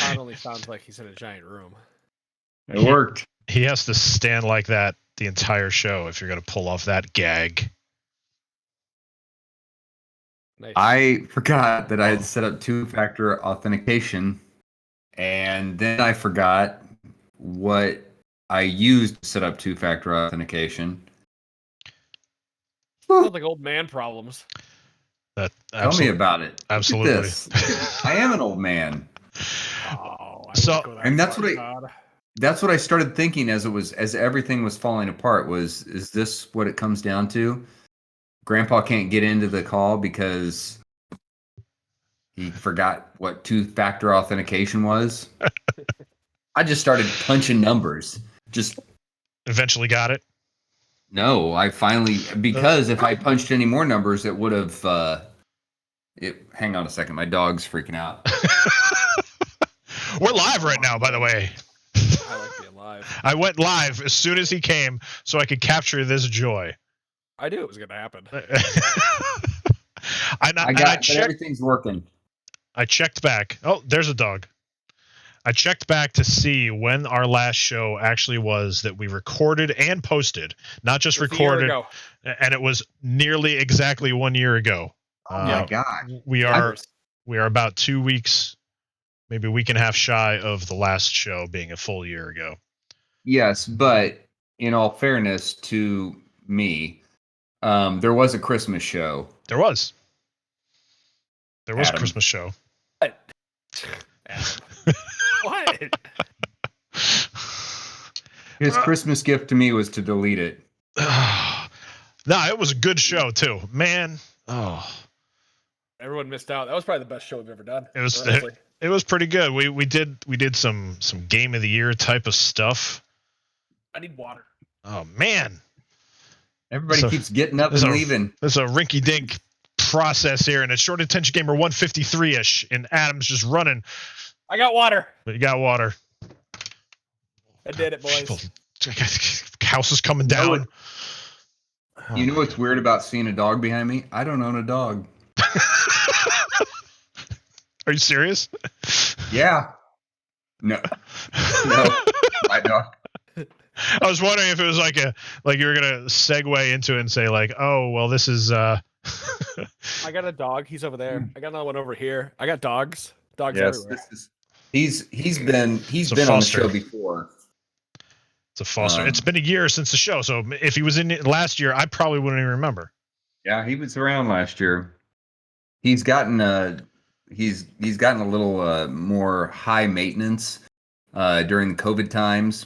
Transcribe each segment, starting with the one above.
John only sounds like he's in a giant room. It worked. He has to stand like that the entire show if you're going to pull off that gag. Nice. I forgot that I had set up two-factor authentication, and then I forgot what I used to set up two-factor authentication. Sounds like old man problems. Tell me about it. Absolutely. Look at this. I am an old man. Oh, That's what I started thinking as everything was falling apart. Is this what it comes down to? Grandpa can't get into the call because he forgot what two-factor authentication was. I just started punching numbers. Just eventually got it. No, I finally, because if I punched any more numbers, it would have. Hang on a second, my dog's freaking out. We're live right now, by the way. I like being live. I went live as soon as he came so I could capture this joy. I knew it was going to happen. I checked, everything's working. I checked back. Oh, there's a dog. I checked back to see when our last show actually was that we recorded and posted, not just recorded. And it was nearly exactly 1 year ago. Oh my God. We are about 2 weeks, maybe a week and a half shy of the last show being a full year ago. Yes, but in all fairness to me, there was a Christmas show. There was a Christmas show. What? What? His Christmas gift to me was to delete it. No, it was a good show too, man. Oh, everyone missed out. That was probably the best show we've ever done. It was pretty good. We did some game of the year type of stuff. I need water. Oh man. Everybody keeps getting up and leaving. There's a rinky-dink process here, and it's Short Attention Gamer 153-ish, and Adam's just running. I got water. But you got water. I did it, boys. House is coming down. You know what's weird about seeing a dog behind me? I don't own a dog. Are you serious? Yeah. No. No. My dog. I was wondering if it was like you were gonna segue into it and say like, oh well, this is. I got a dog. He's over there. I got another one over here. I got dogs. Dogs everywhere. He's been on the show before. It's a foster. It's been a year since the show, so if he was in it last year, I probably wouldn't even remember. Yeah, he was around last year. He's gotten he's gotten a little more high maintenance during the COVID times.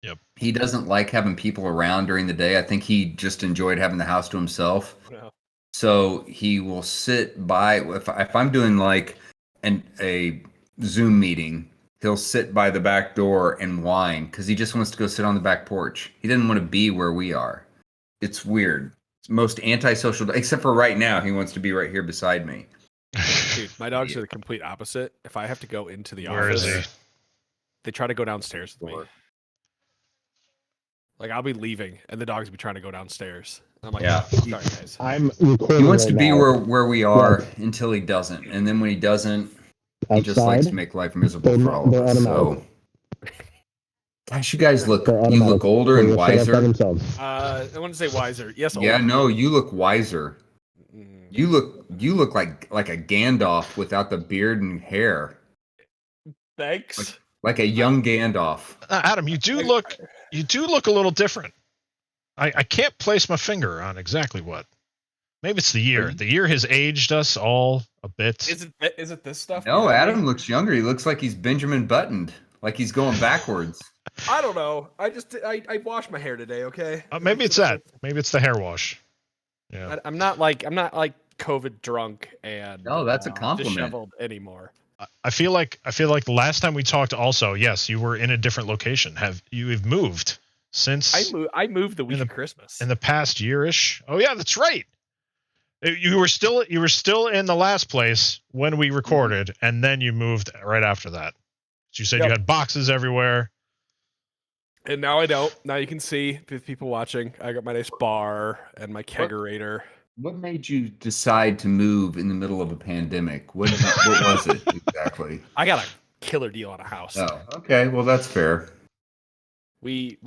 Yep. He doesn't like having people around during the day. I think he just enjoyed having the house to himself. No. So he will sit by if I'm doing like a Zoom meeting, he'll sit by the back door and whine because he just wants to go sit on the back porch. He doesn't want to be where we are. It's weird. It's most antisocial, except for right now. He wants to be right here beside me. Dude, my dogs are the complete opposite. If I have to go into the Where office, is he? They try to go downstairs with me. Like I'll be leaving, and the dogs will be trying to go downstairs. And I'm like, yeah, sorry guys. I'm recording. He wants to be where we are until he doesn't, and then when he doesn't, he just likes to make life miserable for all of us. So, gosh, you guys look older and wiser. I want to say wiser. Yes. Yeah, older. no, you look wiser. You look like a Gandalf without the beard and hair. Thanks. Like a young Gandalf. Adam, you do look a little different. I can't place my finger on exactly what. Maybe it's the year. The year has aged us all a bit. Is it this stuff? No, Adam looks younger. He looks like he's Benjamin Buttoned, like he's going backwards. I don't know. I washed my hair today. Okay. Maybe it's that. Maybe it's the hair wash. Yeah. I'm not like COVID drunk and no, that's a compliment. Disheveled anymore. I feel like the last time we talked also, yes, you were in a different location. Have moved since I moved the week of Christmas. In the past year-ish? Oh yeah, that's right. You were still in the last place when we recorded, and then you moved right after that. So you said you had boxes everywhere. And now I don't. Now you can see with people watching. I got my nice bar and my kegerator. What made you decide to move in the middle of a pandemic? What was it exactly? I got a killer deal on a house. Oh, okay. Well, that's fair. We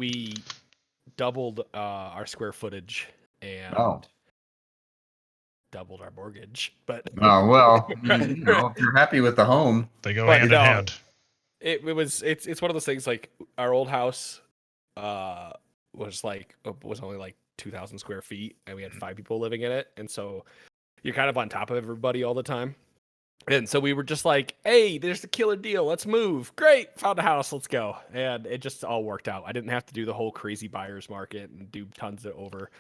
doubled our square footage and Oh. doubled our mortgage. But Oh, well, if you're happy with the home. They go But hand in no. hand. It's one of those things. Like our old house was only like 2,000 square feet, and we had 5 people living in it, and so you're kind of on top of everybody all the time. And so we were just like, hey, there's the killer deal. Let's move. Great. Found a house. Let's go. And it just all worked out. I didn't have to do the whole crazy buyer's market and do tons of over.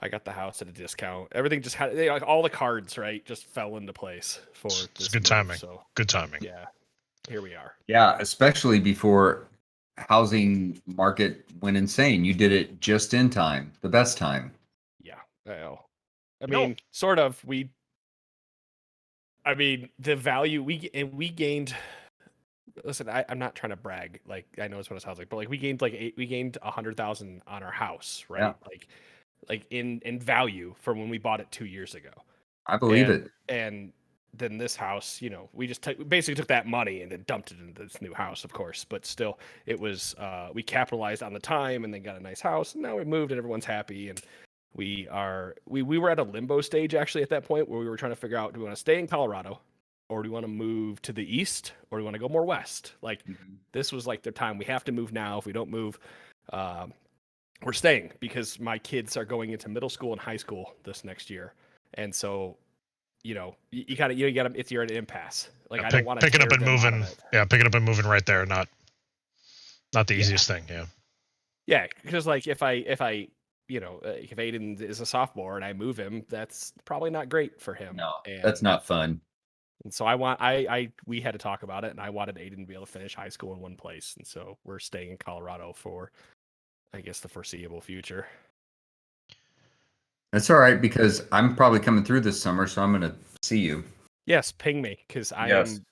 I got the house at a discount. Everything just had like all the cards, right? Just fell into place for this. It's good timing. So Good timing. yeah, here we are. Yeah, especially before housing market went insane. You did it just in time, the best time. Yeah. Well, I mean, sort of. The value we gained. Listen, I'm not trying to brag. Like I know it's what it sounds like, but like we gained 100,000 on our house, right? Yeah. Like in value from when we bought it 2 years ago. I believe it. And then this house, we just basically took that money and then dumped it into this new house, of course. But still, it was we capitalized on the time and then got a nice house. And now we moved and everyone's happy. And we were at a limbo stage actually at that point where we were trying to figure out, do we want to stay in Colorado or do we want to move to the east or do we want to go more west? Like this was like the time we have to move now. If we don't move, we're staying because my kids are going into middle school and high school this next year. And so, you gotta, you're at an impasse. Like I don't want to pick it up and moving. Yeah. Pick it up and moving right there. Not the easiest thing. Yeah. Yeah. Because like if Aiden is a sophomore and I move him, that's probably not great for him. No, that's not fun. And so we had to talk about it, and I wanted Aiden to be able to finish high school in one place. And so we're staying in Colorado for, I guess, the foreseeable future. That's all right because I'm probably coming through this summer, so I'm going to see you. Yes, ping me because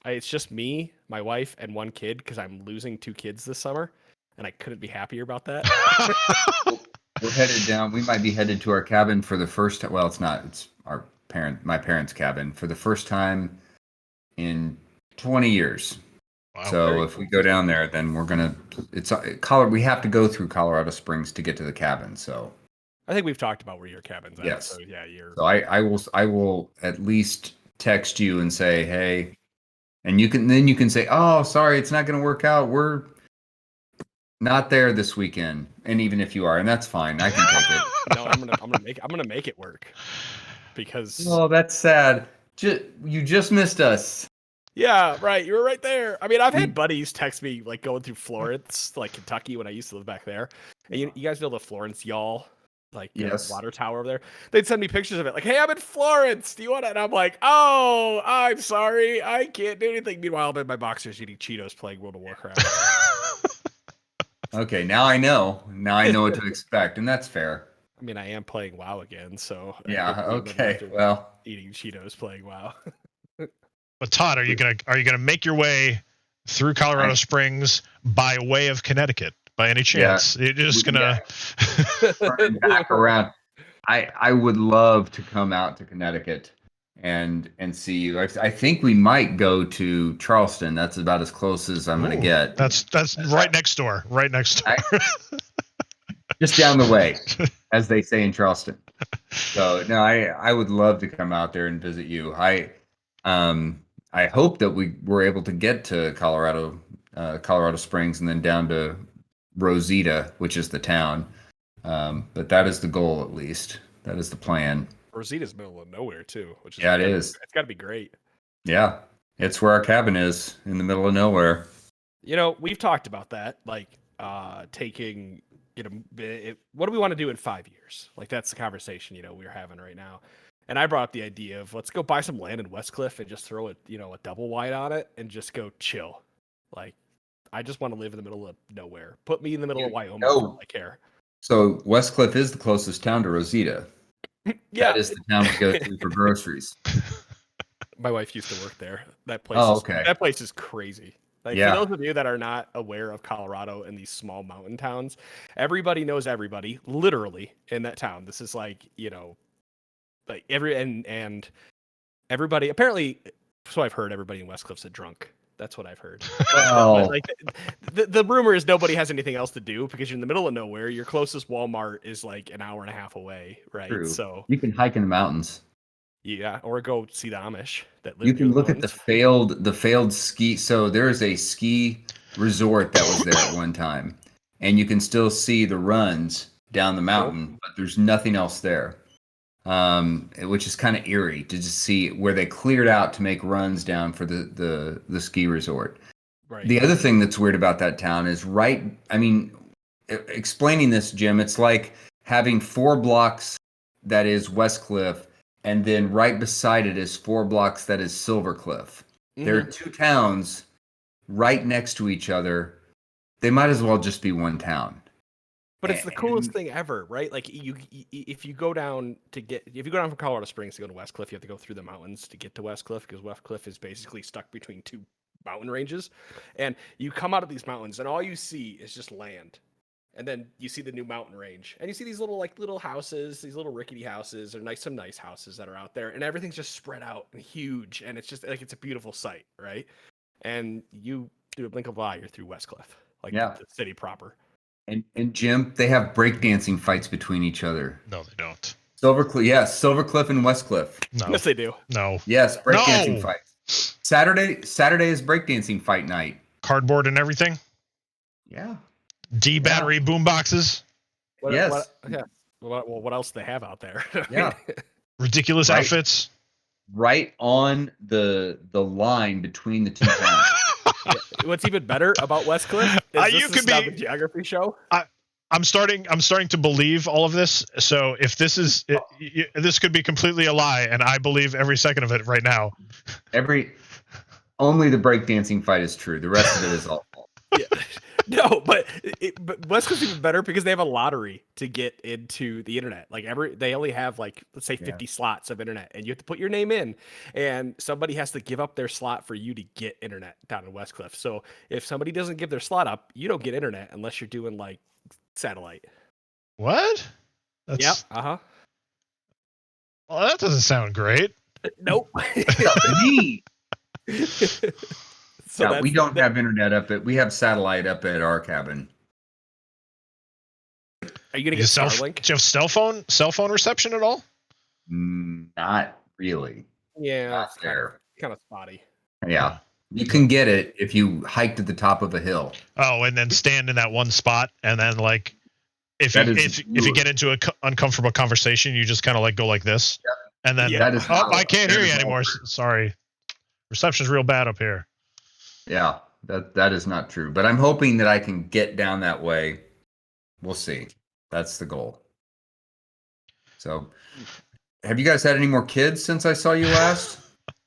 it's just me, my wife, and one kid because I'm losing 2 kids this summer, and I couldn't be happier about that. We're headed down. We might be headed to our cabin for the first time. Well, it's not. It's my parents' cabin for the first time in 20 years. Wow, so if we go down there, then we're gonna. It's Colorado. We have to go through Colorado Springs to get to the cabin. So I think we've talked about where your cabin's at. Yes. So yeah, you're. So I will at least text you and say, hey, and you can say, oh, sorry, it's not going to work out. We're not there this weekend. And even if you are, and that's fine, I can take it. No, I'm gonna make it work because. Oh, that's sad. You just missed us. Yeah, right. You were right there. I mean, I've had buddies text me like going through Florence, like Kentucky, when I used to live back there. And you guys know the Florence Y'all, like water tower over there. They'd send me pictures of it, like, "Hey, I'm in Florence. Do you want it?" And I'm like, "Oh, I'm sorry, I can't do anything." Meanwhile, I'm in my boxers eating Cheetos, playing World of Warcraft. Okay, now I know. Now I know what to expect, and that's fair. I mean, I am playing WoW again, so yeah. Okay. Well, eating Cheetos, playing WoW. But Todd, are you gonna make your way through Colorado Springs by way of Connecticut by any chance? Yeah. You're just gonna turn back around. I would love to come out to Connecticut and see you. I think we might go to Charleston. That's about as close as I'm gonna get. That's right next door. Right next door. Just down the way, as they say in Charleston. So no, I would love to come out there and visit you. I hope that we were able to get to Colorado Springs and then down to Rosita, which is the town. But that is the goal, at least. That is the plan. Rosita's middle of nowhere too, which is it is. It's got to be great. Yeah, it's where our cabin is, in the middle of nowhere. We've talked about that, like taking. What do we want to do in 5 years? Like that's the conversation we're having right now. And I brought up the idea of let's go buy some land in Westcliff and just throw a double wide on it and just go chill. Like I just want to live in the middle of nowhere. Put me in the middle of Wyoming. I care. So Westcliff is the closest town to Rosita. Yeah, that is the town we go to for groceries. My wife used to work there. That place. That place is crazy. Like for those of you that are not aware of Colorado and these small mountain towns, everybody knows everybody, literally, in that town. This is like, like everybody apparently, so I've heard, everybody in Westcliff's a drunk. That's what I've heard. Well, Like the rumor is nobody has anything else to do because you're in the middle of nowhere. Your closest Walmart is like an hour and a half away, right? true. So You can hike in the mountains. yeah, or go see the Amish that live You near can the look at the failed ski. So there is a ski resort that was there at one time, and you can still see the runs down the mountain, but there's nothing else there. Which is kind of eerie to just see where they cleared out to make runs down for the ski resort. Right. The other thing that's weird about that town is explaining this, Jim, it's like having 4 blocks that is West Cliff, and then right beside it is 4 blocks that is Silver Cliff. There are 2 towns right next to each other. They might as well just be one town. But it's the coolest thing ever, right? Like if you go down from Colorado Springs to go to West Cliff, you have to go through the mountains to get to West Cliff because West Cliff is basically stuck between 2 mountain ranges. And you come out of these mountains and all you see is just land. And then you see the new mountain range and you see these little houses, these little rickety houses, or some nice houses that are out there, and everything's just spread out and huge, and it's just like it's a beautiful sight, right? And you through a blink of an eye, you're through West Cliff, like the city proper. And Jim, they have breakdancing fights between each other. No, they don't. Silver Cliff and West Cliff. No. Yes, they do. No. Yes, breakdancing fights. Saturday is breakdancing fight night. Cardboard and everything. Yeah. D battery boom boxes. Yes. What else do they have out there? Yeah. Ridiculous outfits. Right on the line between the 2 towns. What's even better about West Cliff is this is not the geography show. I'm starting to believe all of this. So if this is this could be completely a lie, and I believe every second of it right now. Only the breakdancing fight is true. The rest of it is all false. Yeah. No, but West Cliff's even better because they have a lottery to get into the internet. Like they only have like, let's say 50 slots of internet, and you have to put your name in, and somebody has to give up their slot for you to get internet down in West Cliff. So if somebody doesn't give their slot up, you don't get internet unless you're doing like satellite. What? Yep. Uh-huh. Well, that doesn't sound great. Nope. So we don't have internet up at. We have satellite up at our cabin. Are you gonna get Starlink? Do you have cell phone reception at all? Not really. Yeah, not there. Kind of spotty. Yeah, you can get it if you hike to the top of a hill. Oh, and then stand in that one spot, and then like if you get into an uncomfortable conversation, you just kind of like go like this, and then I can't hear you anymore. Sorry, reception's real bad up here. Yeah, that is not true. But I'm hoping that I can get down that way. We'll see. That's the goal. So, have you guys had any more kids since I saw you last?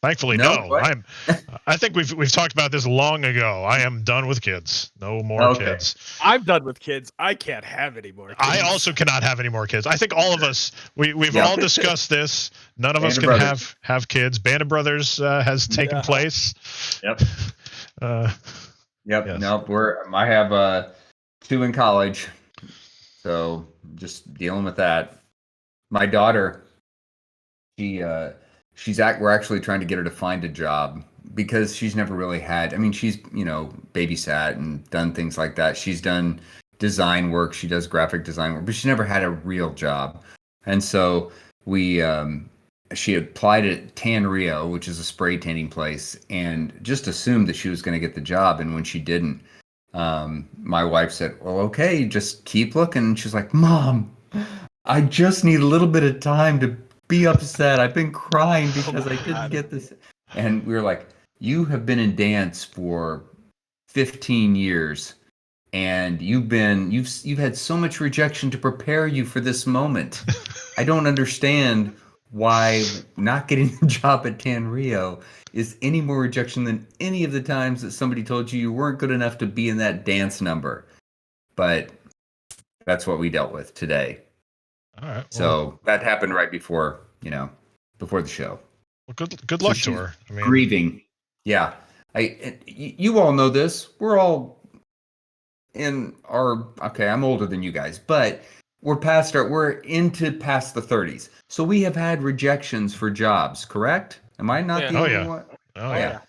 Thankfully, no. I think we've talked about this long ago. I am done with kids. No more kids. I'm done with kids. I can't have any more kids. I also cannot have any more kids. I think all of us we've all discussed this. None of us can have kids. Band of Brothers has taken place. Yep. Yes. Nope. I have 2 in college, so just dealing with that. My daughter, we're actually trying to get her to find a job because she's never really had. I mean, she's babysat and done things like that. She's done design work. She does graphic design work, but she never had a real job. And so she applied at Tan Rio, which is a spray tanning place, and just assumed that she was going to get the job. And when she didn't, my wife said, well, okay, just keep looking. And she's like, Mom, I just need a little bit of time to be upset. I've been crying because I didn't get this. And we were like, you have been in dance for 15 years. And you've had so much rejection to prepare you for this moment. I don't understand why not getting the job at Tan Rio is any more rejection than any of the times that somebody told you weren't good enough to be in that dance number. But that's what we dealt with today. All right. Well, so that happened right before the show. Well, good luck to her. I mean, grieving. Yeah. You all know this. We're all in I'm older than you guys, but we're into past the 30s. So we have had rejections for jobs, correct? Am I not the only one? Oh yeah.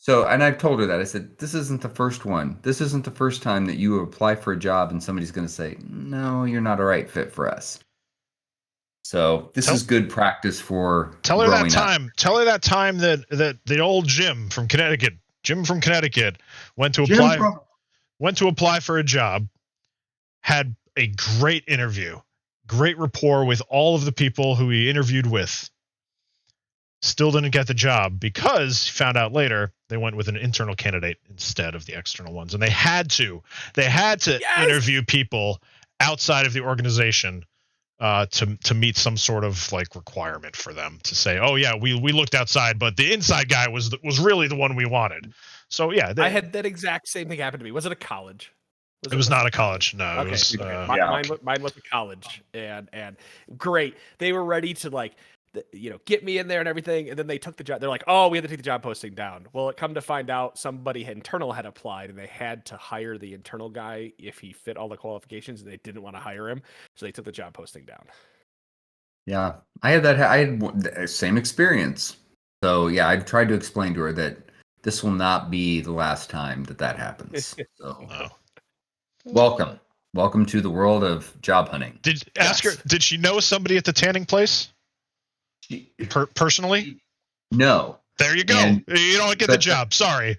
So, and I've told her that. I said, this isn't the first one. This isn't the first time that you apply for a job and somebody's going to say, no, you're not a right fit for us. So this is good practice for tell her growing that time. up. Tell her that time that the old Jim from Connecticut went to apply for a job, had a great interview, great rapport with all of the people who he interviewed with. Still didn't get the job because he found out later they went with an internal candidate instead of the external ones. And they had to interview people outside of the organization to meet some sort of like requirement for them to say, oh yeah, we looked outside, but the inside guy was really the one we wanted. So yeah, I had that exact same thing happen to me. Was it a college? It was not a college. No, okay. It was, mine was a college, and great. They were ready to like, get me in there and everything, and then they took the job. They're like, oh, we had to take the job posting down. Well, it come to find out somebody internal had applied, and they had to hire the internal guy if he fit all the qualifications, and they didn't want to hire him, so they took the job posting down. Yeah, I had the same experience. So yeah, I tried to explain to her that this will not be the last time that happens. So welcome to the world of job hunting. Ask her, did she know somebody at the tanning place? Personally? No. There you go. You don't get the job. Sorry.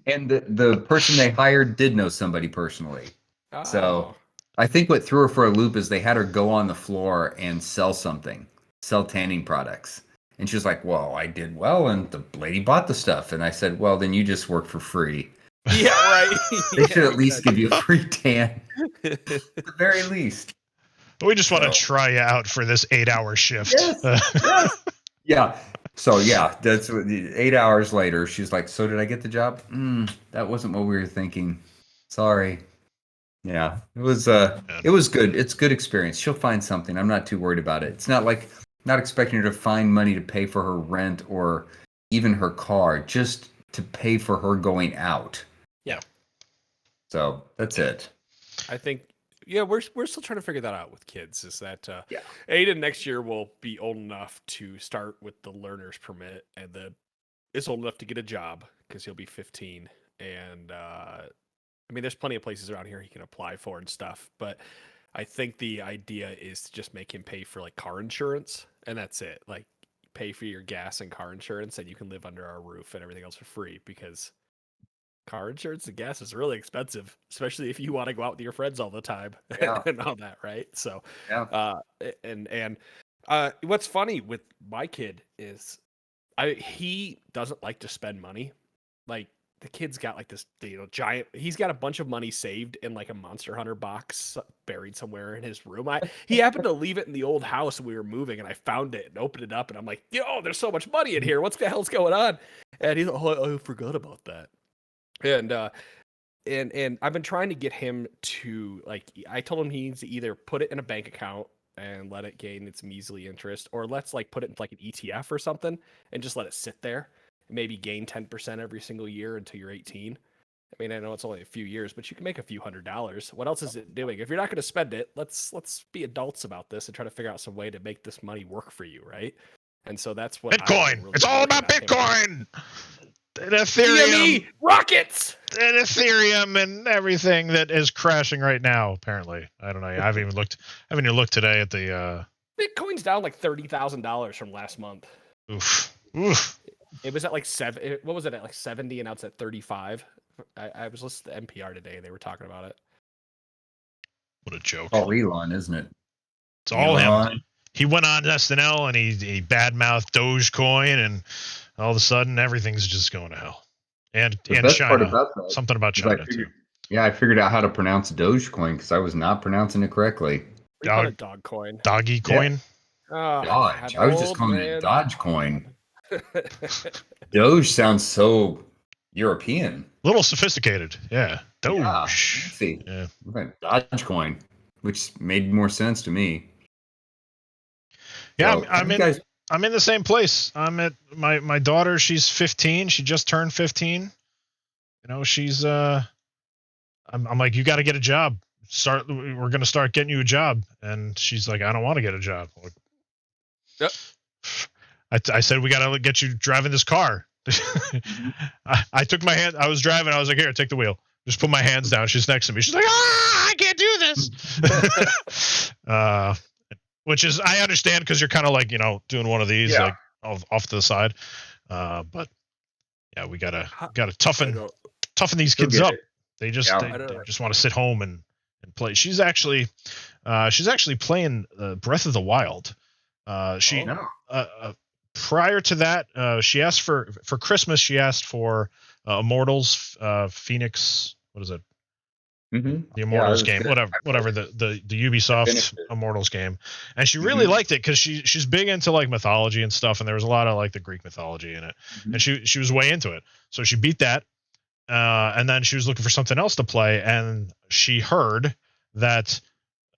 And the person they hired did know somebody personally. Oh. So I think what threw her for a loop is they had her go on the floor and sell tanning products. And she was like, well, I did well, and the lady bought the stuff. And I said, well, then you just work for free. Yeah, right. They should at least give you a free tan. At the very least. We just want to try you out for this 8-hour shift. Yes. Yeah. So yeah, that's 8 hours later. She's like, so did I get the job? That wasn't what we were thinking. Sorry. Yeah, it was good. It's good experience. She'll find something. I'm not too worried about it. It's not like not expecting her to find money to pay for her rent or even her car, just to pay for her going out. Yeah. So that's it. I think. Yeah, we're still trying to figure that out with kids. Is that Aiden next year will be old enough to start with the learner's permit, and is old enough to get a job because he'll be 15. And I mean, there's plenty of places around here he can apply for and stuff. But I think the idea is to just make him pay for like car insurance, and that's it. Like pay for your gas and car insurance, and you can live under our roof and everything else for free because car insurance and gas is really expensive, especially if you want to go out with your friends all the time and all that, right? So, and what's funny with my kid is he doesn't like to spend money. Like the kid's got like this, giant. He's got a bunch of money saved in like a Monster Hunter box buried somewhere in his room. He happened to leave it in the old house when we were moving, and I found it and opened it up, and I'm like, yo, there's so much money in here. What the hell's going on? And he's like, oh, I forgot about that. And I've been trying to get him to, like, I told him he needs to either put it in a bank account and let it gain its measly interest, or let's like put it in like an ETF or something and just let it sit there and maybe gain 10% every single year until you're 18. I mean, I know it's only a few years, but you can make a few $100s. What else is it doing? If you're not going to spend it, let's be adults about this and try to figure out some way to make this money work for you, right? And so that's what Bitcoin. It's all about Bitcoin. And Ethereum, rockets, and Ethereum, and everything that is crashing right now. Apparently, I don't know. I haven't even looked today at the. Bitcoin's down like $30,000 from last month. Oof. It was at like What was it at like 70, and now it's at 35. I was listening to NPR today, and they were talking about it. What a joke! All Elon, isn't it? It's all him. He went on SNL and he badmouthed Dogecoin, and all of a sudden everything's just going to hell. And China, something about China too. Yeah, I figured out how to pronounce Dogecoin because I was not pronouncing it correctly. Dog coin. Doggy coin. Yeah. Dodge. I was just calling it Dogecoin. Doge sounds so European. A little sophisticated. Yeah. Doge. Yeah, see. Yeah. Dogecoin, which made more sense to me. Yeah, so, I'm in the same place. I'm at my daughter. She's 15. She just turned 15. She's I'm like, you got to get a job. We're going to start getting you a job. And she's like, I don't want to get a job. Like, yep. I said, we got to get you driving this car. I took my hand. I was driving. I was like, here, take the wheel. Just put my hands down. She's next to me. She's like, I can't do this. Which is, I understand because you're kind of like, doing one of these like off to the side. But yeah, we gotta toughen these kids up. They just they just want to sit home and play. She's actually playing Breath of the Wild. Prior to that, she asked for Christmas. She asked for Immortals, Phoenix. What is it? Mm-hmm. The Immortals game, whatever the Ubisoft Immortals game, and she really liked it because she's big into like mythology and stuff, and there was a lot of like the Greek mythology in it, and she was way into it. So she beat that, and then she was looking for something else to play, and she heard that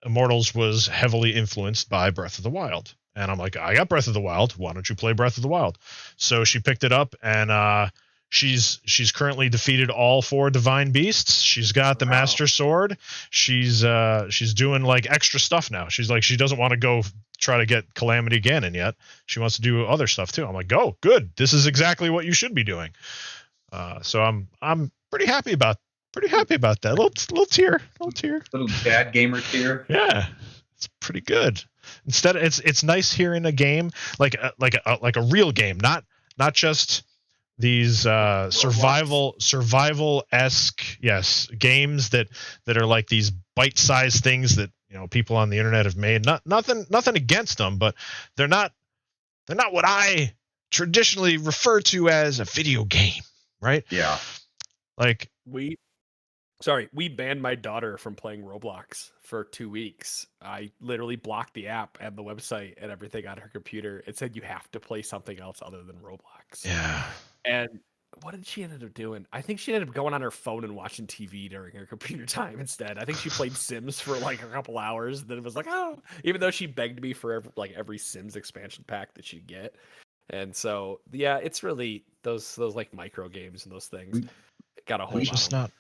Immortals was heavily influenced by Breath of the Wild. And I'm like, I got Breath of the Wild. Why don't you play Breath of the Wild? So she picked it up, and she's currently defeated all 4 divine beasts. She's got the Master Sword. She's doing like extra stuff now. She's like, she doesn't want to go try to get Calamity Ganon yet. She wants to do other stuff too. I'm like, go, good. This is exactly what you should be doing. So I'm pretty happy about that. Little tear. Little dad gamer tear. Yeah, it's pretty good. Instead, it's nice hearing a game like a real game, not just these survival-esque games that are like these bite-sized things that people on the internet have made. Nothing against them, but they're not what I traditionally refer to as a video game, right? Yeah. Like we banned my daughter from playing Roblox for 2 weeks. I literally blocked the app and the website and everything on her computer. It said you have to play something else other than Roblox. Yeah. And what did she end up doing? I think she ended up going on her phone and watching TV during her computer time instead. I think she played Sims for like a couple hours. Then it was like, oh, even though she begged me for every Sims expansion pack that she'd get. And so, yeah, it's really those like micro games and those things. Got a whole lot.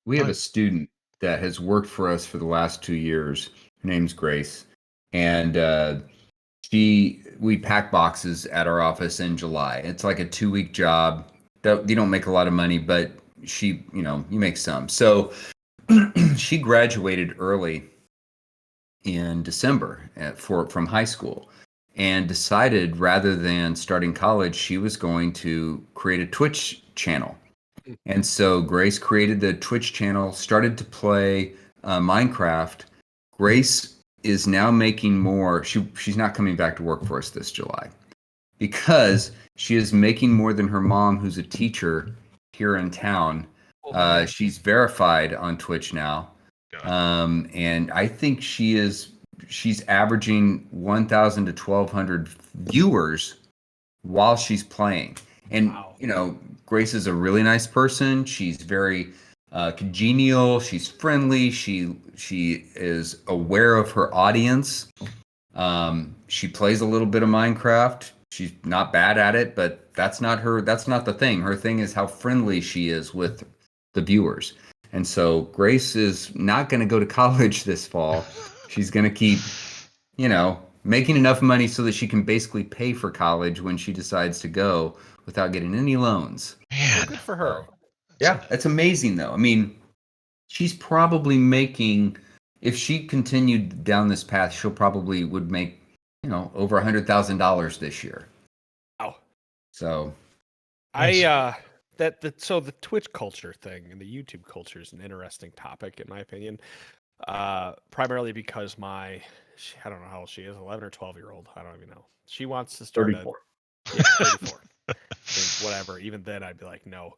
We have a student that has worked for us for the last 2 years. Her name's Grace, and we pack boxes at our office in July. It's like a 2-week job. You don't make a lot of money, but you make some. So she graduated early in December from high school, and decided rather than starting college, she was going to create a Twitch channel. And so Grace created the Twitch channel, started to play Minecraft. Grace is now making more. She's not coming back to work for us this July because she is making more than her mom, who's a teacher here in town. She's verified on Twitch now. And I think she's averaging 1,000 to 1,200 viewers while she's playing. And, Grace is a really nice person. She's very congenial. She's friendly. She is aware of her audience. She plays a little bit of Minecraft. She's not bad at it, but that's not the thing. Her thing is how friendly she is with the viewers. And so Grace is not going to go to college this fall. She's going to keep, making enough money so that she can basically pay for college when she decides to go without getting any loans. Man, well, good for her. Yeah, it's amazing though. I mean, she's probably making, if she continued down this path, she'll probably would make, over $100,000 this year. Wow. So, so the Twitch culture thing and the YouTube culture is an interesting topic in my opinion. Primarily because I don't know how old she is, 11 or 12-year-old. I don't even know. She wants to start 34. 34. Whatever. Even then, I'd be like, no.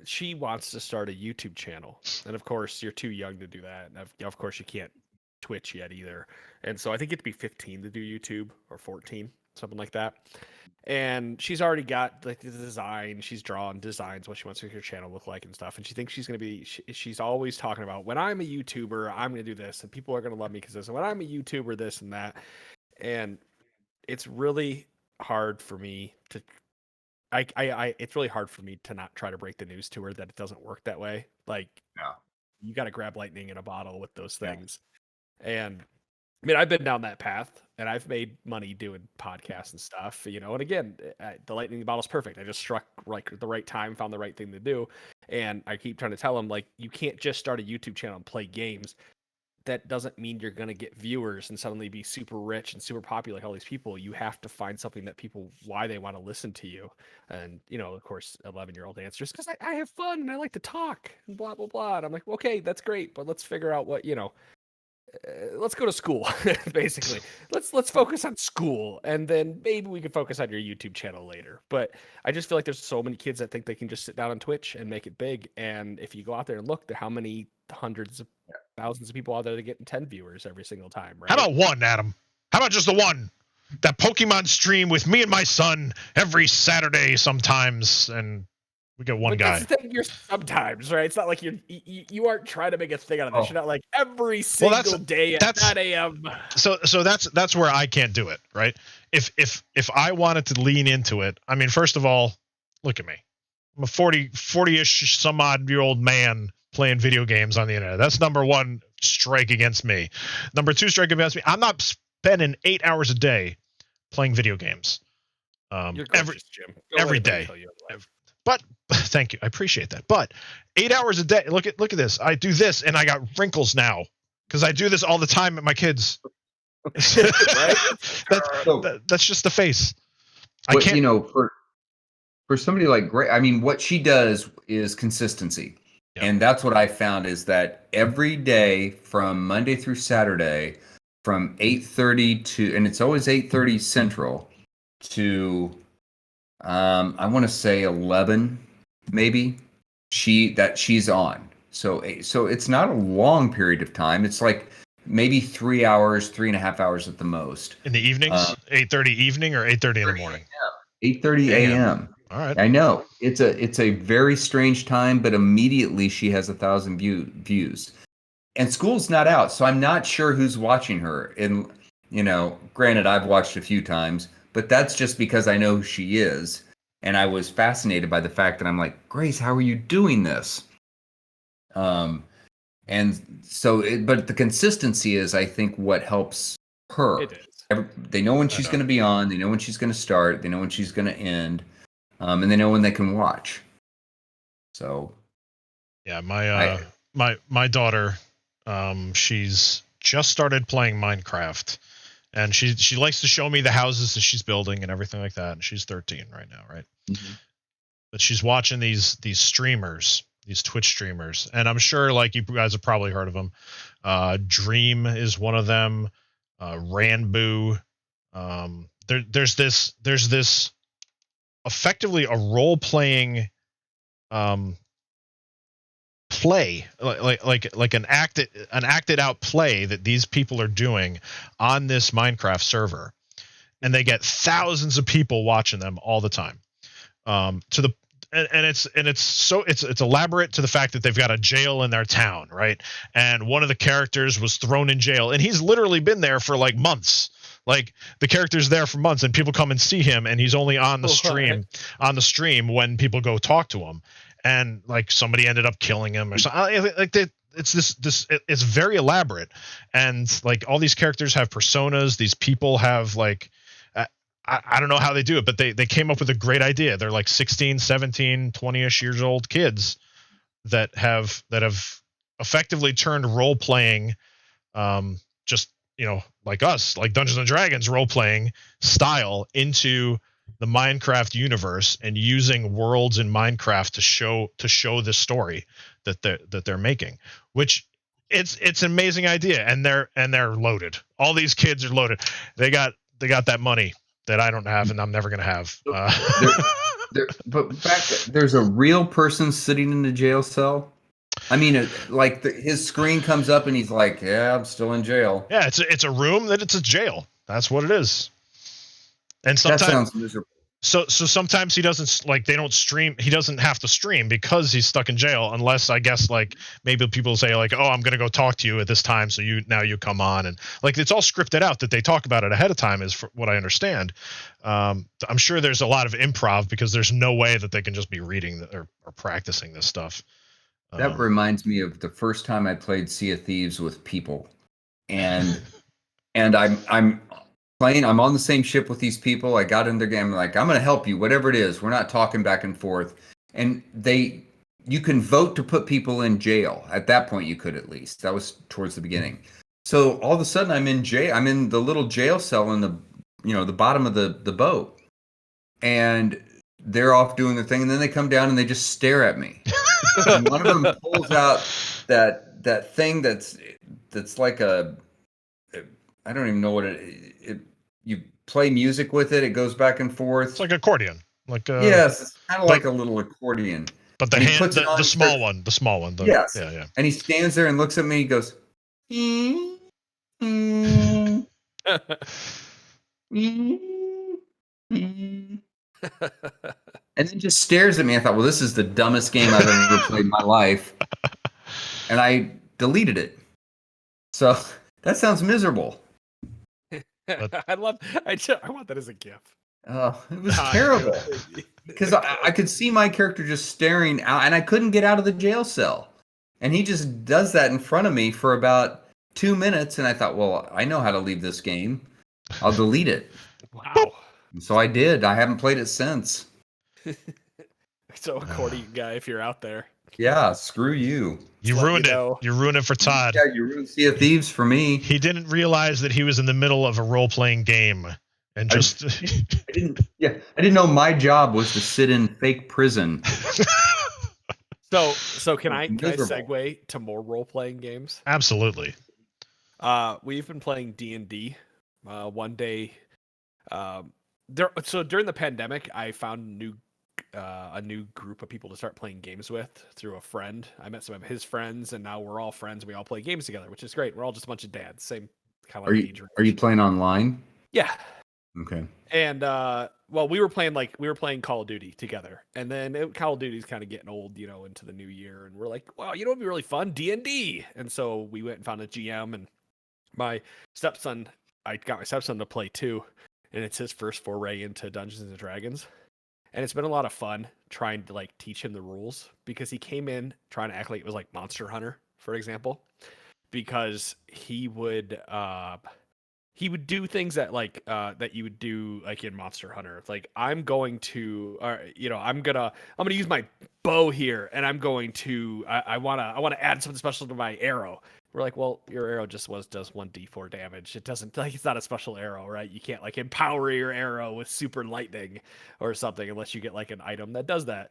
She wants to start a YouTube channel, and of course, you're too young to do that. And of course, you can't Twitch yet either. And so I think you have to be 15 to do YouTube, or 14, something like that. And she's already got like the design. She's drawn designs, what she wants her channel look like and stuff. And she thinks she's going to be. She's always talking about, when I'm a YouTuber, I'm going to do this, and people are going to love me because this. And when I'm a YouTuber, this and that. And it's really hard for me to. It's really hard for me to not try to break the news to her that it doesn't work that way. Like, you got to grab lightning in a bottle with those things. And I mean, I've been down that path and I've made money doing podcasts and stuff, and again, the lightning bottle's perfect. I just struck like the right time, found the right thing to do. And I keep trying to tell them, like, you can't just start a YouTube channel and play games. That doesn't mean you're going to get viewers and suddenly be super rich and super popular like all these people. You have to find something that people, why they want to listen to you. And, of course, 11-year-old answers, because I have fun and I like to talk and blah, blah, blah. And I'm like, okay, that's great. But let's figure out what, let's go to school. Basically, let's focus on school, and then maybe we can focus on your YouTube channel later. But I just feel like there's so many kids that think they can just sit down on Twitch and make it big. And if you go out there and look at how many hundreds of thousands of people out there that get 10 viewers every single time, right? How about one, Adam? How about just the one? That Pokemon stream with me and my son every Saturday sometimes, and we get one guy. That's the thing, you're sometimes, right? It's not like you aren't trying to make a thing out of this. You're not like every single day at 9 a.m. So that's where I can't do it, right? If I wanted to lean into it, I mean, first of all, look at me. I'm a 40-ish some odd year old man playing video games on the internet. That's number one strike against me. Number two strike against me, I'm not spending 8 hours a day playing video games. You're gorgeous, Jim. Every day. But thank you, I appreciate that. But 8 hours a day. Look at this. I do this, and I got wrinkles now because I do this all the time with my kids. Right? That's just the face. I can't. For somebody like Grace, I mean, what she does is consistency, and that's what I found is that every day from Monday through Saturday, from 8:30 to, and it's always 8:30 Central to. I want to say 11, maybe. She's on. So it's not a long period of time. It's like maybe 3 hours, 3.5 hours at the most. In the evenings, 8:30 evening or 8:30 in the morning. 8:30 a.m. All right. I know it's a very strange time, but immediately she has 1,000 views, and school's not out, so I'm not sure who's watching her. And granted, I've watched a few times. But that's just because I know who she is. And I was fascinated by the fact that I'm like, Grace, how are you doing this? And so, but the consistency is, I think, what helps her. It is. They know when she's going to be on. They know when she's going to start. They know when she's going to end. And they know when they can watch. So. Yeah, my daughter, she's just started playing Minecraft. And she likes to show me the houses that she's building and everything like that. And she's 13 right now, right? Mm-hmm. But she's watching these streamers, these Twitch streamers, and I'm sure like you guys have probably heard of them. Dream is one of them. Ranboo. There's this effectively a role playing play, like an acted out play that these people are doing on this Minecraft server, and they get thousands of people watching them all the time. It's elaborate to the fact that they've got a jail in their town, right? And one of the characters was thrown in jail, and he's literally been there for like months. Like the character's there for months, and people come and see him, and he's only on the stream when people go talk to him. And like somebody ended up killing him or something. Like it's very elaborate, and like all these characters have personas. These people have like I don't know how they do it, but they came up with a great idea. They're like 16, 17, 20-ish years old kids that have effectively turned role playing, just like us, like Dungeons and Dragons role playing style into the Minecraft universe, and using worlds in Minecraft to show this story that they're making, which it's an amazing idea, and they're loaded. All these kids are loaded. They got that money that I don't have, and I'm never gonna have. But there's a real person sitting in the jail cell. I mean, his screen comes up, and he's like, "Yeah, I'm still in jail." Yeah, it's a room that it's a jail. That's what it is. And sometimes that sounds miserable. So sometimes he doesn't, like, they don't stream. He doesn't have to stream because he's stuck in jail, unless I guess like maybe people say like, oh, I'm gonna go talk to you at this time, so you come on, and like it's all scripted out that they talk about it ahead of time, is what I understand. I'm sure there's a lot of improv because there's no way that they can just be reading or practicing this stuff. That reminds me of the first time I played Sea of Thieves with people, and and I'm playing. I'm on the same ship with these people. I got in their game. I'm like, I'm going to help you, whatever it is. We're not talking back and forth. And you can vote to put people in jail. At that point, you could at least. That was towards the beginning. So all of a sudden, I'm in jail. I'm in the little jail cell in the bottom of the boat, and they're off doing their thing. And then they come down and they just stare at me. And one of them pulls out that thing that's like I don't even know what it you play music with it. It goes back and forth. It's like accordion. Yes, it's kind of like a little accordion. But the hand, the small one, the small one. Yes. Yeah. And he stands there and looks at me. He goes, and then just stares at me. I thought, well, this is the dumbest game I've ever played in my life. And I deleted it. So that sounds miserable. I want that as a GIF. It was terrible because I could see my character just staring out, and I couldn't get out of the jail cell. And he just does that in front of me for about 2 minutes, and I thought, well, I know how to leave this game. I'll delete it. Wow. And so I did. I haven't played it since. So accordion guy, if you're out there. Yeah, screw you. You ruined it. You ruined it for Todd. Yeah, you ruined Sea of Thieves for me. He didn't realize that he was in the middle of a role-playing game, and just I didn't know my job was to sit in fake prison. So can I segue to more role-playing games? Absolutely. We've been playing D&D. One day, so during the pandemic, I found a new group of people to start playing games with through a friend. I met some of his friends, and now we're all friends. We all play games together, which is great. We're all just a bunch of dads. Same kind of age range. Are you playing online? Yeah. Okay. And we were playing Call of Duty together, and then Call of Duty's kind of getting old, into the new year, and we're like, wow, it'd be really fun, D&D. And so we went and found a GM, and I got my stepson to play too, and it's his first foray into Dungeons and Dragons. And it's been a lot of fun trying to teach him the rules, because he came in trying to act like it was like Monster Hunter, for example, because he would do things that that you would do in Monster Hunter. It's like, I'm going to use my bow here, and I'm going to I want to add something special to my arrow. We're like, well, your arrow just does 1d4 damage. It doesn't, it's not a special arrow, right? You can't empower your arrow with super lightning or something unless you get an item that does that.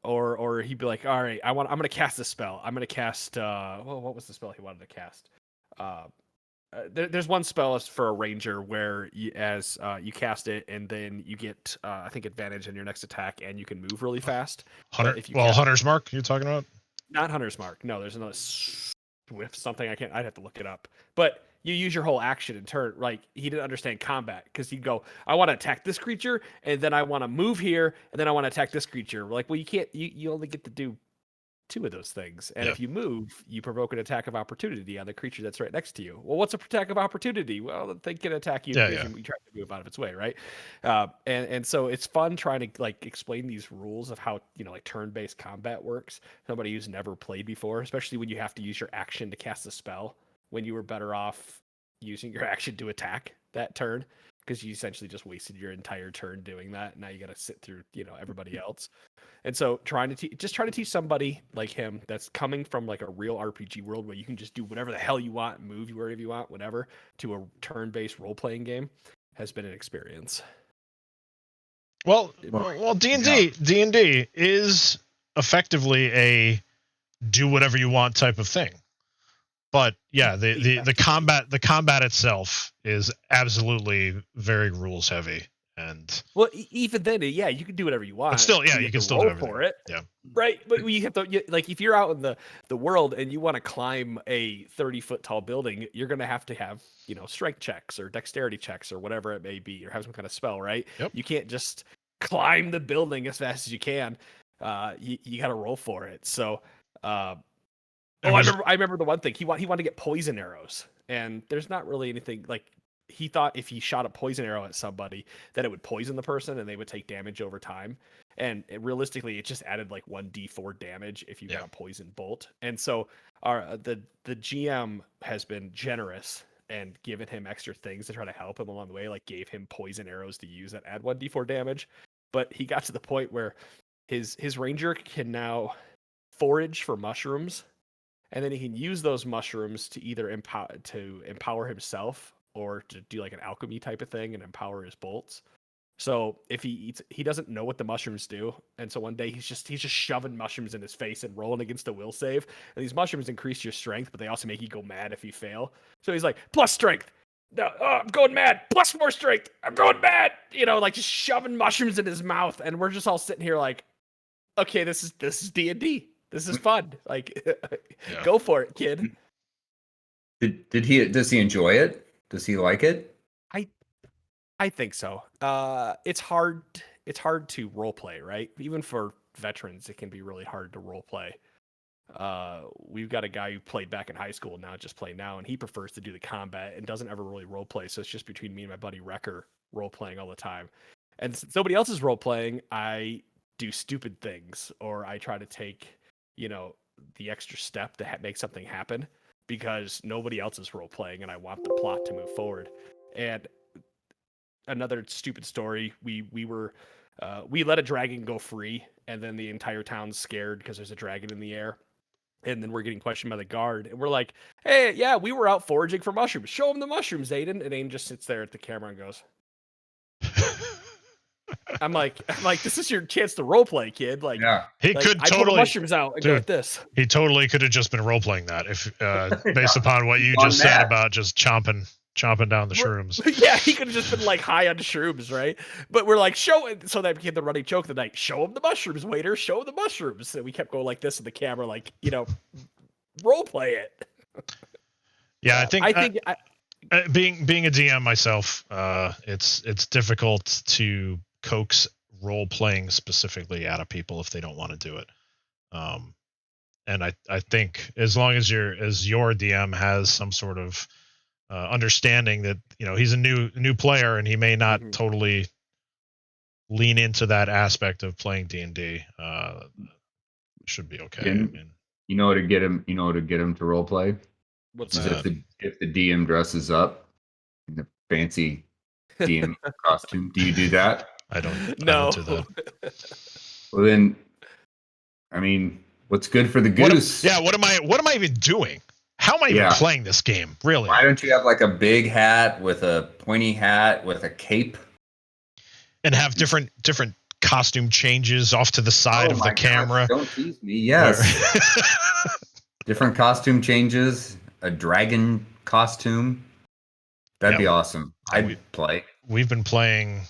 Or he'd be like, all right, I'm gonna cast a spell. I'm gonna cast what was the spell he wanted to cast? There's one spell for a ranger where you cast it, and then you get I think advantage in your next attack, and you can move really fast. Hunter's Mark you're talking about? Not Hunter's Mark. No, there's another Swift something. I'd have to look it up. But you use your whole action and turn. He didn't understand combat, because he'd go, I want to attack this creature, and then I want to move here, and then I want to attack this creature. We're like, well, you can't. You only get to do 2 of those things, and if you move, you provoke an attack of opportunity on the creature that's right next to you. Well, what's a attack of opportunity? Well, they can attack you if you try to move out of its way, right? And so it's fun trying to explain these rules of how turn-based combat works. Somebody who's never played before, especially when you have to use your action to cast a spell, when you were better off using your action to attack that turn, because you essentially just wasted your entire turn doing that. Now you got to sit through everybody else. And so trying to teach somebody like him that's coming from a real RPG world where you can just do whatever the hell you want, move wherever you want, whatever, to a turn-based role-playing game has been an experience. Well, D&D is effectively a do whatever you want type of thing. But yeah, the combat itself is absolutely very rules heavy. And even then, you can do whatever you want. But still, you can still do everything for it. Yeah. Right. But you have to, if you're out in the world and you want to climb a 30-foot tall building, you're going to have, strength checks or dexterity checks or whatever it may be, or have some kind of spell, right? Yep. You can't just climb the building as fast as you can. You got to roll for it. So, I remember the one thing he wanted to get poison arrows, and there's not really anything he thought if he shot a poison arrow at somebody that it would poison the person and they would take damage over time. And realistically, it just added 1d4 damage if you got a poison bolt. And so the GM has been generous and given him extra things to try to help him along the way, like gave him poison arrows to use that add 1d4 damage. But he got to the point where his ranger can now forage for mushrooms, and then he can use those mushrooms to either empower himself or to do like an alchemy type of thing and empower his bolts. So if he eats, he doesn't know what the mushrooms do, and so one day he's just shoving mushrooms in his face and rolling against a will save. And these mushrooms increase your strength, but they also make you go mad if you fail. So he's like, plus strength. No, I'm going mad. Plus more strength. I'm going mad. Like just shoving mushrooms in his mouth, and we're just all sitting here like, okay, this is D&D. This is fun. Like, go for it, kid. Does he enjoy it? Does he like it? I think so. It's hard to role play, right? Even for veterans, it can be really hard to role play. We've got a guy who played back in high school now, just play now, and he prefers to do the combat and doesn't ever really role play. So it's just between me and my buddy Wrecker role playing all the time. And since nobody else is role playing, I do stupid things, or I try to take, the extra step to make something happen because nobody else is role playing, and I want the plot to move forward. And another stupid story. We let a dragon go free, and then the entire town's scared because there's a dragon in the air. And then we're getting questioned by the guard, and we're like, "Hey, yeah, we were out foraging for mushrooms. Show him the mushrooms, Aiden." And Aiden just sits there at the camera and goes, "I'm like, this is your chance to role play, kid. Like, yeah, he could I pull the mushrooms out and go with this." He totally could have just been role playing that if based upon what you just said about just chomping down the shrooms. Yeah, he could have just been like high on shrooms, right? But we're like, so that became the running joke of the night. Show him the mushrooms, waiter. Show him the mushrooms. And we kept going like this in the camera, like, role play it. Yeah, I think being a DM myself, it's difficult to coax role playing specifically out of people if they don't want to do it. And I think as long as your DM has some sort of understanding that he's a new player and he may not totally lean into that aspect of playing D&D, should be okay. You know how to get him to role play? What's that? If the DM dresses up in the fancy DM costume, do you do that? I don't do that. Well then, I mean, what's good for the goose? What am I even doing? How am I even playing this game? Really? Why don't you have like a big hat with a pointy hat with a cape? And have different costume changes off to the side of the camera. Gosh, don't tease me. Yes. Different costume changes, a dragon costume. That'd be awesome. I'd play. We've been playing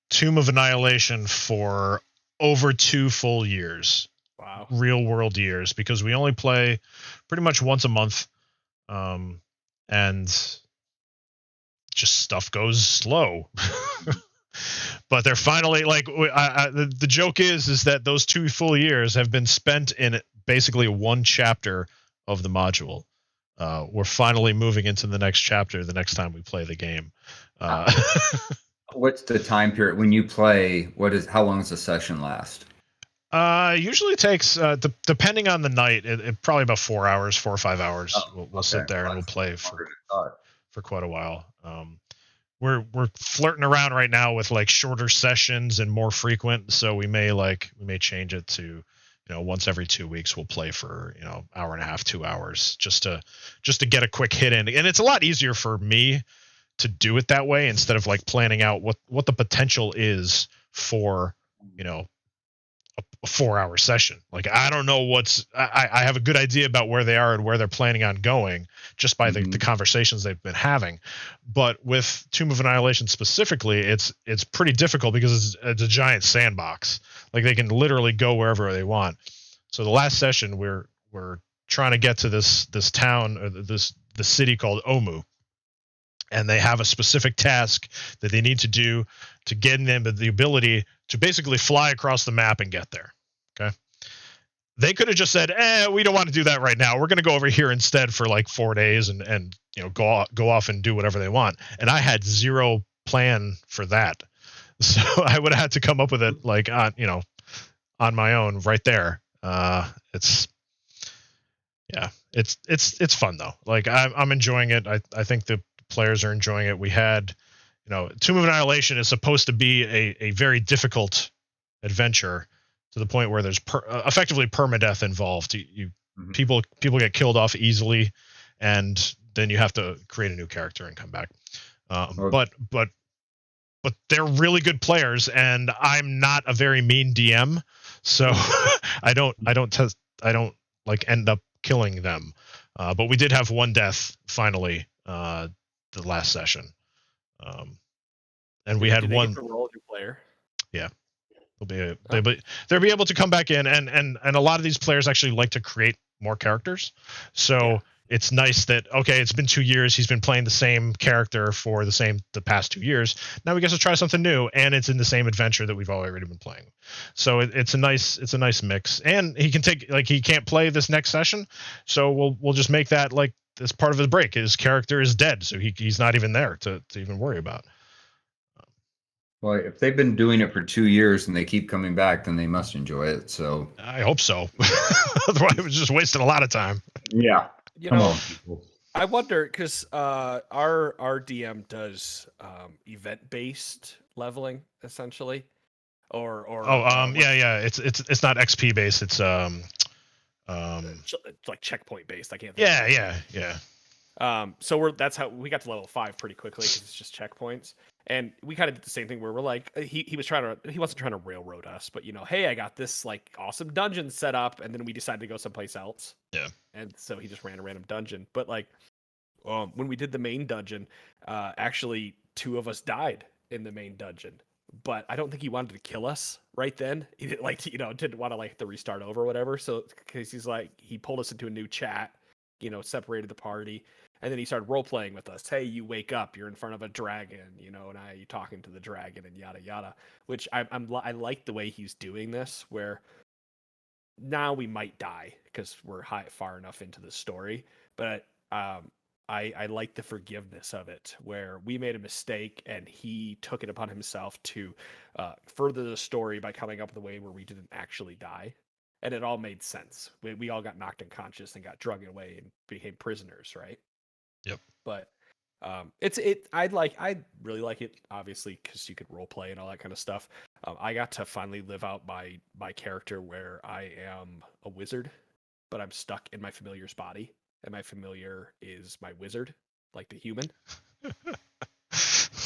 Tomb of Annihilation for over 2 full years. Wow. Real world years, because we only play pretty much once a month. And just stuff goes slow. But they're finally like, the joke is that those 2 full years have been spent in basically one chapter of the module. We're finally moving into the next chapter the next time we play the game. What's the time period when you play? How long does the session last? Usually takes, depending on the night, it probably about 4 hours, 4 or 5 hours. We'll sit there and we'll play for quite a while. We're flirting around right now with like shorter sessions and more frequent. So we may change it to, once every 2 weeks we'll play for, hour and a half, 2 hours just to get a quick hit in. And it's a lot easier for me to do it that way instead of like planning out what the potential is for, a 4-hour session. Like, I don't know I have a good idea about where they are and where they're planning on going just by the conversations they've been having. But with Tomb of Annihilation specifically, it's pretty difficult because it's a giant sandbox. Like, they can literally go wherever they want. So the last session we're trying to get to this town, or the city called Omu. And they have a specific task that they need to do to get them the ability to basically fly across the map and get there. Okay. They could have just said, we don't want to do that right now. We're going to go over here instead for like 4 days and go off and do whatever they want. And I had zero plan for that. So I would have had to come up with it like on my own right there. It's fun though. Like, I'm enjoying it. I think the players are enjoying it. We had, Tomb of Annihilation is supposed to be a very difficult adventure to the point where there's effectively permadeath involved. Mhm. People get killed off easily, and then you have to create a new character and come back. But they're really good players, and I'm not a very mean DM, so I don't like end up killing them. But we did have one death finally the last session, and we had they one. get to roll a new player. Yeah, they'll be able to come back in, and a lot of these players actually like to create more characters, so it's nice that it's been 2 years, he's been playing the same character for the past 2 years. Now we get to try something new, and it's in the same adventure that we've already been playing. So it's a nice mix, and he can't play this next session, so we'll just make that like as part of his break. His character is dead, so he's not even there to even worry about. Well, if they've been doing it for 2 years and they keep coming back, then they must enjoy it. So I hope so. Otherwise, it was just wasting a lot of time. Yeah. Come on, people. I wonder because our DM does event-based leveling essentially, or it's not XP based. It's like checkpoint based. I can't. Yeah. So that's how we got to level 5 pretty quickly because it's just checkpoints. And we kind of did the same thing where we're like, he wasn't trying to railroad us, but hey, I got this like awesome dungeon set up, and then we decided to go someplace else. Yeah. And so he just ran a random dungeon. But like, when we did the main dungeon, actually 2 of us died in the main dungeon. But I don't think he wanted to kill us right then. He didn't didn't want to like to restart over or whatever. So because he pulled us into a new chat, separated the party. And then he started role playing with us. Hey, you wake up, you're in front of a dragon, and now you're talking to the dragon and yada yada. Which I like the way he's doing this, where now we might die because we're far enough into the story. But I like the forgiveness of it, where we made a mistake and he took it upon himself to further the story by coming up with a way where we didn't actually die. And it all made sense. We all got knocked unconscious and got drugged away and became prisoners, right? Yep. But I'd really like it, obviously, because you could role play and all that kind of stuff. I got to finally live out my character where I am a wizard, but I'm stuck in my familiar's body, and my familiar is my wizard, like the human.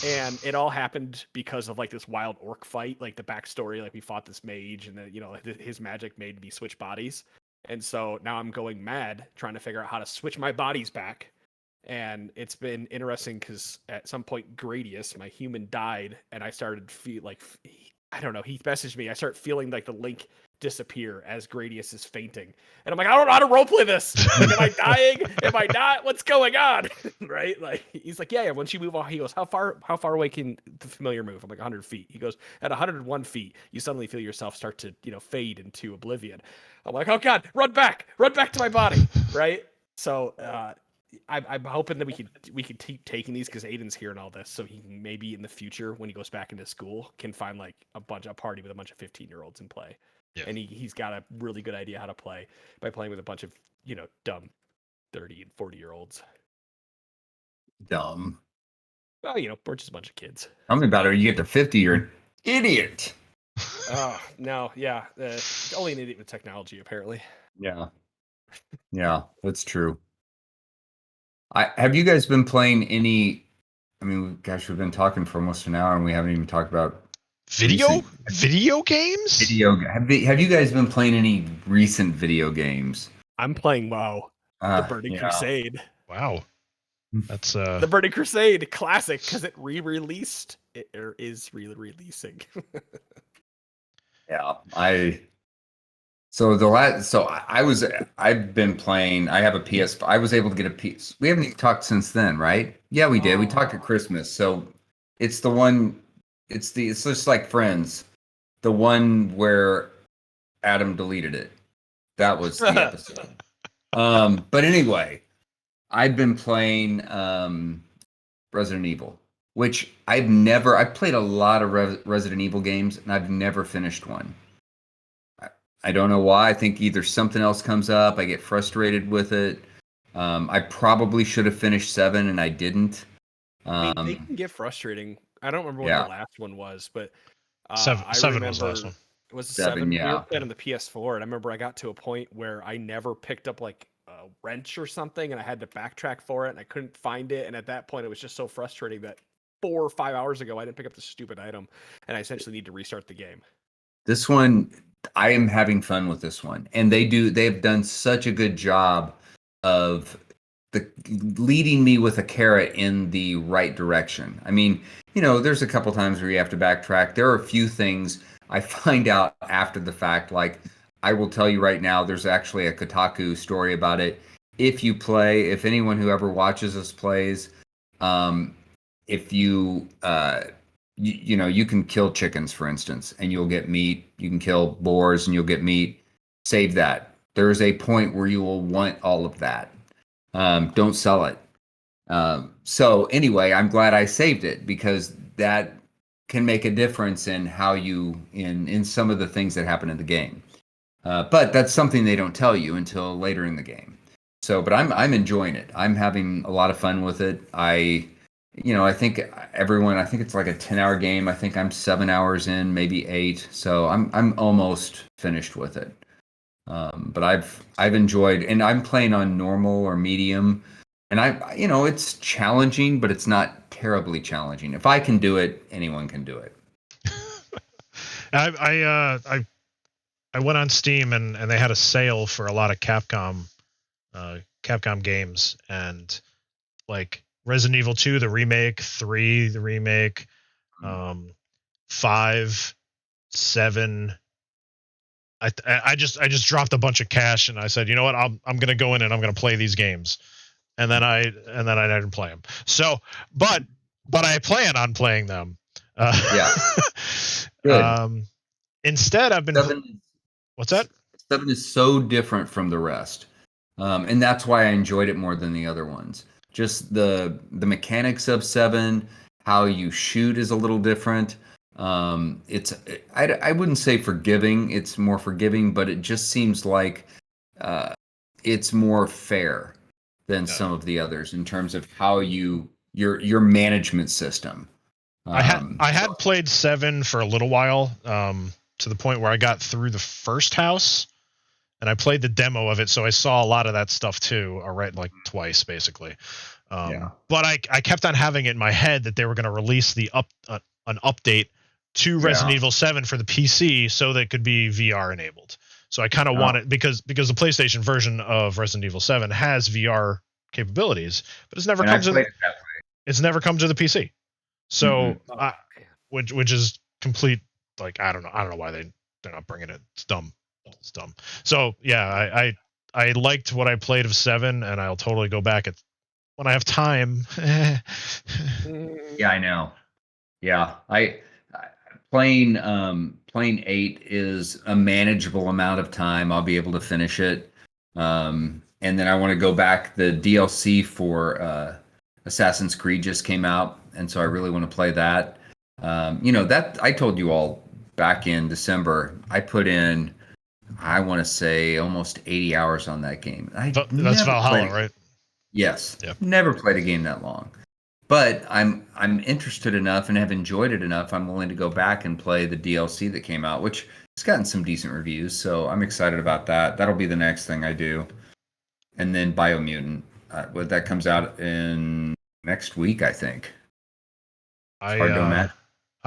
And it all happened because of like this wild orc fight, like the backstory, like we fought this mage, and then his magic made me switch bodies, and so now I'm going mad trying to figure out how to switch my bodies back. And it's been interesting because at some point, Gradius, my human, died, and I started feel like, I don't know, he messaged me. I start feeling like the link disappear as Gradius is fainting. And I'm like, I don't know how to roleplay this. Like, am I dying? Am I not? What's going on? Right? Like, he's like, yeah, once you move on, he goes, how far away can the familiar move? I'm like, 100 feet. He goes, at 101 feet, you suddenly feel yourself start to, fade into oblivion. I'm like, oh God, run back to my body. Right? So, I'm hoping that we could keep taking these because Aiden's here and all this, so he can maybe in the future when he goes back into school can find like a party with a bunch of 15-year-olds and play. Yeah. And he's got a really good idea how to play by playing with a bunch of dumb 30 and 40-year-olds. Dumb. Well, we're just a bunch of kids. Tell me about it. You get to 50, you're an idiot. Oh no, yeah, only an idiot with technology apparently. Yeah, that's true. Have you guys been playing any? I mean, gosh, we've been talking for almost an hour and we haven't even talked about video games. Have you guys been playing any recent video games? I'm playing WoW, the Burning Crusade. Wow, that's the Burning Crusade classic because it re-released. It is re-releasing. Yeah, I've been playing. I have a PS. I was able to get a PS. We haven't even talked since then, right? Yeah, we did. We talked at Christmas. So it's the one. It's just like Friends, the one where Adam deleted it. That was the episode. But anyway, I've been playing Resident Evil, which I've played a lot of Resident Evil games, and I've never finished one. I don't know why. I think either something else comes up, I get frustrated with it. I probably should have finished 7, and I didn't. I mean, they can get frustrating. I don't remember what Yeah. the last one was, but Seven I was remember the last one. it was Seven, 7. We were yeah. playing on the PS4, and I remember I got to a point where I never picked up like a wrench or something, and I had to backtrack for it, and I couldn't find it. And at that point, it was just so frustrating that 4 or 5 hours ago, I didn't pick up the stupid item, and I essentially need to restart the game. This one, I am having fun with this one, and they've done such a good job of leading me with a carrot in the right direction. I mean, there's a couple times where you have to backtrack. There are a few things I find out after the fact. Like, I will tell you right now, there's actually a Kotaku story about it. If anyone who ever watches us plays, if you you can kill chickens, for instance, and you'll get meat. You can kill boars and you'll get meat. Save that. There is a point where you will want all of that. Don't sell it. So anyway, I'm glad I saved it, because that can make a difference in how in some of the things that happen in the game. But that's something they don't tell you until later in the game. So, but I'm enjoying it. I'm having a lot of fun with it. I think it's like a 10-hour game. I think I'm 7 hours in, maybe 8. So I'm almost finished with it. But I've enjoyed, and I'm playing on normal or medium, and it's challenging, but it's not terribly challenging. If I can do it, anyone can do it. I went on Steam and they had a sale for a lot of Capcom games, and like Resident Evil 2, the remake, 3, the remake, 5, 7. I just dropped a bunch of cash and I said, you know what, I'm going to go in and I'm going to play these games, and then I didn't play them. So, but I plan on playing them. Yeah. Good. Instead, I've been. 7, What's that? 7 is so different from the rest, and that's why I enjoyed it more than the other ones. Just the mechanics of 7, how you shoot is a little different. I wouldn't say forgiving. It's more forgiving, but it just seems like it's more fair than some of the others in terms of how your management system. I had played 7 for a little while, to the point where I got through the first house, and I played the demo of it, so I saw a lot of that stuff too, like twice basically. But I kept on having it in my head that they were going to release an update to Resident Evil 7 for the PC so that it could be VR enabled. So I kind of want it because the PlayStation version of Resident Evil 7 has VR capabilities, but it's never come to the PC. So which is complete, like, I don't know why they're not bringing it. It's dumb. So yeah, I liked what I played of 7, and I'll totally go back when I have time. Yeah, I know. Yeah, playing 8 is a manageable amount of time. I'll be able to finish it, and then I want to go back. The DLC for Assassin's Creed just came out, and so I really want to play that. That I told you all back in December, I put in, I want to say, almost 80 hours on that game. That's Valhalla, right? Yes. Yep. Never played a game that long. But I'm interested enough and have enjoyed it enough. I'm willing to go back and play the DLC that came out, which has gotten some decent reviews. So I'm excited about that. That'll be the next thing I do. And then Biomutant, that comes out in next week, I think. I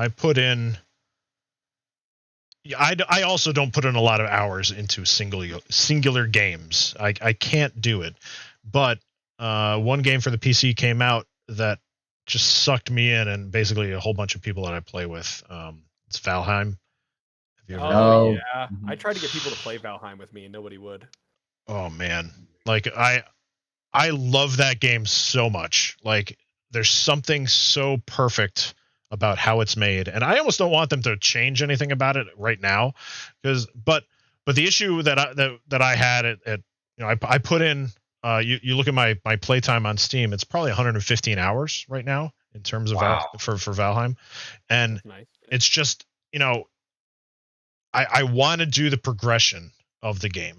put in. I also don't put in a lot of hours into singular games. I can't do it. But one game for the PC came out that just sucked me in, and basically a whole bunch of people that I play with. It's Valheim. Have you ever yeah. Mm-hmm. I tried to get people to play Valheim with me, and nobody would. Oh man, like I love that game so much. Like, there's something so perfect about how it's made, and I almost don't want them to change anything about it right now, but the issue that I had at I put in. You look at my playtime on Steam, it's probably 115 hours right now in terms of for Valheim, and nice. It's just, I want to do the progression of the game.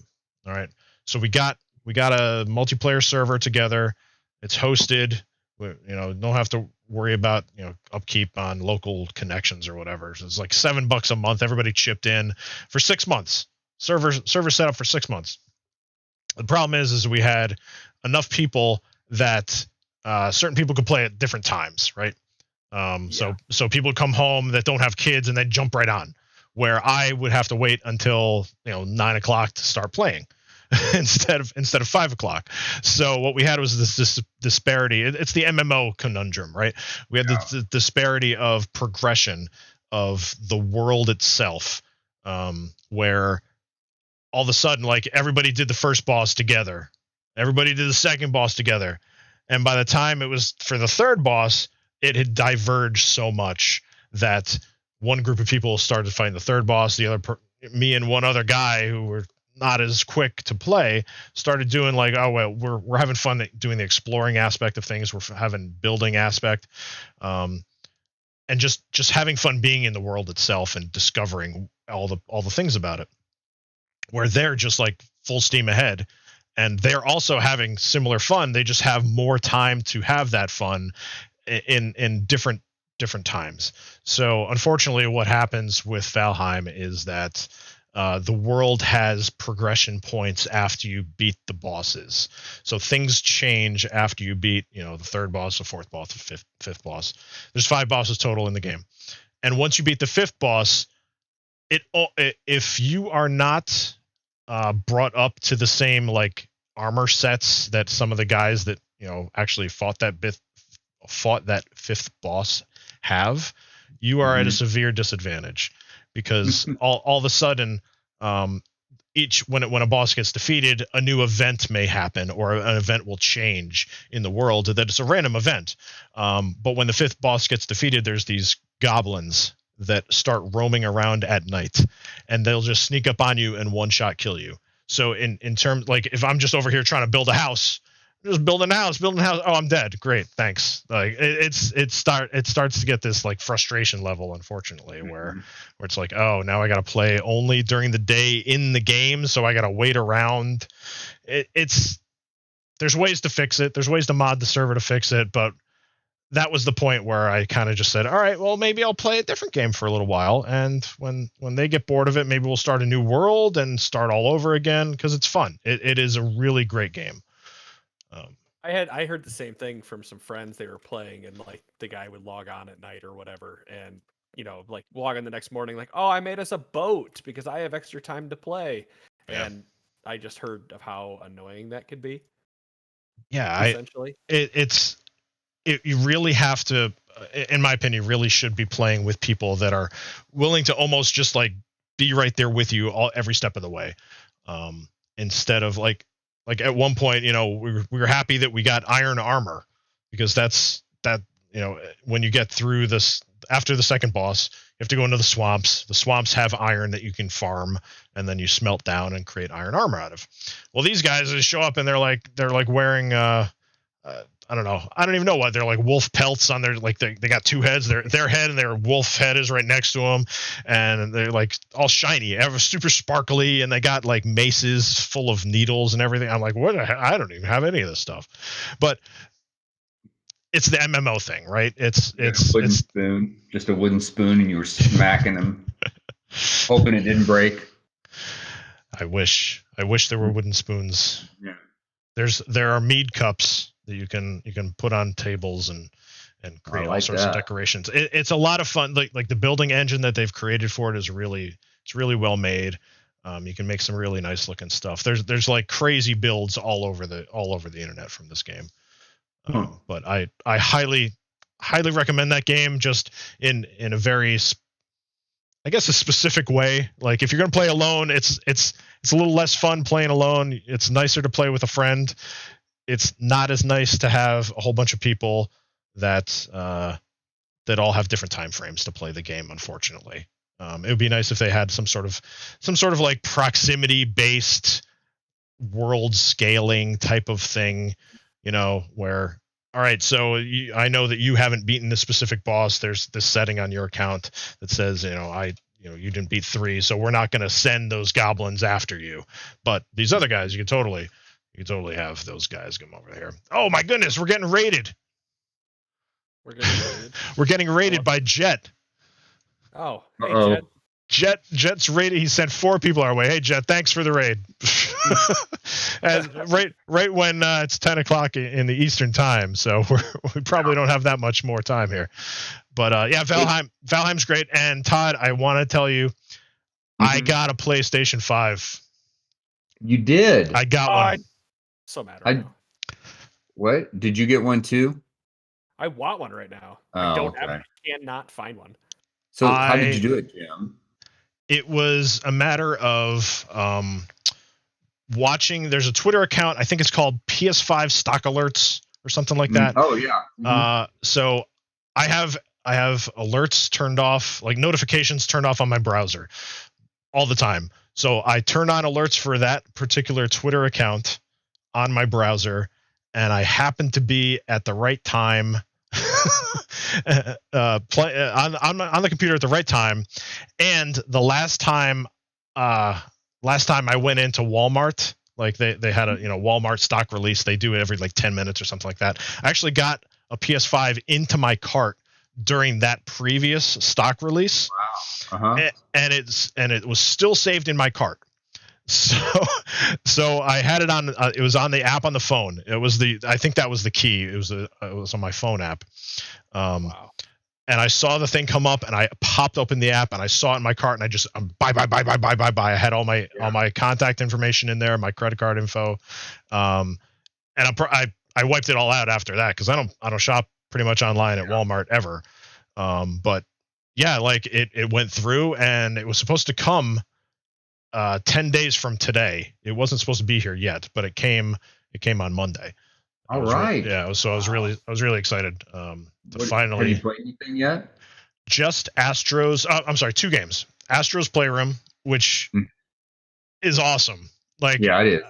All right, so we got a multiplayer server together. It's hosted. Don't have to worry about upkeep on local connections or whatever. So it's like $7 a month. Everybody chipped in for 6 months. Server set up for 6 months. The problem is we had enough people that certain people could play at different times, right? So people come home that don't have kids and they jump right on, where I would have to wait until 9 o'clock to start playing instead of 5 o'clock. So what we had was this disparity. It's the MMO conundrum, right? We had the disparity of progression of the world itself, where all of a sudden, like, everybody did the first boss together, everybody did the second boss together, and by the time it was for the third boss, it had diverged so much that one group of people started fighting the third boss. The other, me and one other guy who were not as quick to play, started doing like, oh well, we're having fun doing the exploring aspect of things. We're having building aspect, and just having fun being in the world itself and discovering all the things about it. Where they're just like full steam ahead, and they're also having similar fun. They just have more time to have that fun in different times. So unfortunately, what happens with Valheim is that the world has progression points after you beat the bosses. So things change after you beat, the third boss, the fourth boss, the fifth boss. There's 5 bosses total in the game, and once you beat the 5th boss, if you are not brought up to the same like armor sets that some of the guys that actually fought that 5th boss have, you are at a severe disadvantage, because all of a sudden, when a boss gets defeated, a new event may happen, or an event will change in the world. That it's a random event. But when the 5th boss gets defeated, there's these goblins that start roaming around at night, and they'll just sneak up on you and one shot kill you. So in terms, like, if I'm just over here trying to build a house, just building a house. Oh, I'm dead. Great, thanks. Like it starts to get this like frustration level, unfortunately, where it's like, oh, now I got to play only during the day in the game, so I got to wait around. There's ways to fix it. There's ways to mod the server to fix it, but that was the point where I kind of just said, all right, well, maybe I'll play a different game for a little while, and when they get bored of it, maybe we'll start a new world and start all over again, because it's fun. It is a really great game. I heard the same thing from some friends. They were playing, and like the guy would log on at night or whatever, and like log on the next morning, like, oh, I made us a boat because I have extra time to play. Yeah. And I just heard of how annoying that could be. Yeah, essentially, you really have to, in my opinion, really should be playing with people that are willing to almost just like be right there with you every step of the way, instead of like at one point, we were happy that we got iron armor, because that when you get through this, after the second boss, you have to go into the swamps. The swamps have iron that you can farm, and then you smelt down and create iron armor out of. Well, these guys just show up and they're like wearing I don't know. I don't even know what they're like. Wolf pelts on their, like, they got 2 heads. Their head and their wolf head is right next to them, and they're like all shiny, super sparkly, and they got like maces full of needles and everything. I'm like, what? I don't even have any of this stuff. But it's the MMO thing, right? It's wooden spoon, just a wooden spoon, and you were smacking them, hoping it didn't break. I wish there were wooden spoons. Yeah. There are mead cups that you can put on tables and create all sorts of decorations. It's a lot of fun. Like the building engine that they've created for it is really well made. You can make some really nice looking stuff. There's like crazy builds all over the internet from this game. But I highly recommend that game, just in a very, I guess, a specific way. Like, if you're going to play alone, it's a little less fun playing alone. It's nicer to play with a friend. It's not as nice to have a whole bunch of people that all have different time frames to play the game, unfortunately. It would be nice if they had some sort of like proximity based world scaling type of thing, where, all right, so I know that you haven't beaten this specific boss. There's this setting on your account that says, you didn't beat 3, so we're not going to send those goblins after you. But these other guys, you can totally have those guys come over here. Oh my goodness, we're getting raided. We're getting raided. We're getting raided by Jet. Oh, hey, Uh-oh. Jet. Jet's raided. He sent 4 people our way. Hey, Jet, thanks for the raid. And right when it's 10 o'clock in the Eastern time, so we probably don't have that much more time here. But yeah, Valheim's great. And Todd, I want to tell you, I got a PlayStation 5. You did? I got one. So mad right now. What? Did you get one too? I want one right now. Oh, I don't okay. have. I cannot find one. So how did you do it, Jim? It was a matter of watching. There's a Twitter account. I think it's called PS5 Stock Alerts or something like that. Oh yeah. So I have alerts turned off, like notifications turned off on my browser all the time. So I turn on alerts for that particular Twitter account on my browser, and I happen to be at the right time on the computer at the right time. And the last time I went into Walmart, like they had a Walmart stock release. They do it every like 10 minutes or something like that. I actually got a PS5 into my cart during that previous stock release. Wow. And it was still saved in my cart. So I had it on. It was on the app on the phone. I think that was the key. It was on my phone app. Wow. And I saw the thing come up, and I popped open the app, and I saw it in my cart, and I just buy. I had all my contact information in there, my credit card info, and I wiped it all out after that because I don't shop pretty much online at Walmart ever. But yeah, like it went through, and it was supposed to come 10 days from today. It wasn't supposed to be here yet, but it came on Monday. All right. So I was really excited to finally. Have you played anything yet? Just Astros. I'm sorry, 2 games. Astros Playroom, which is awesome. Like, yeah, it is.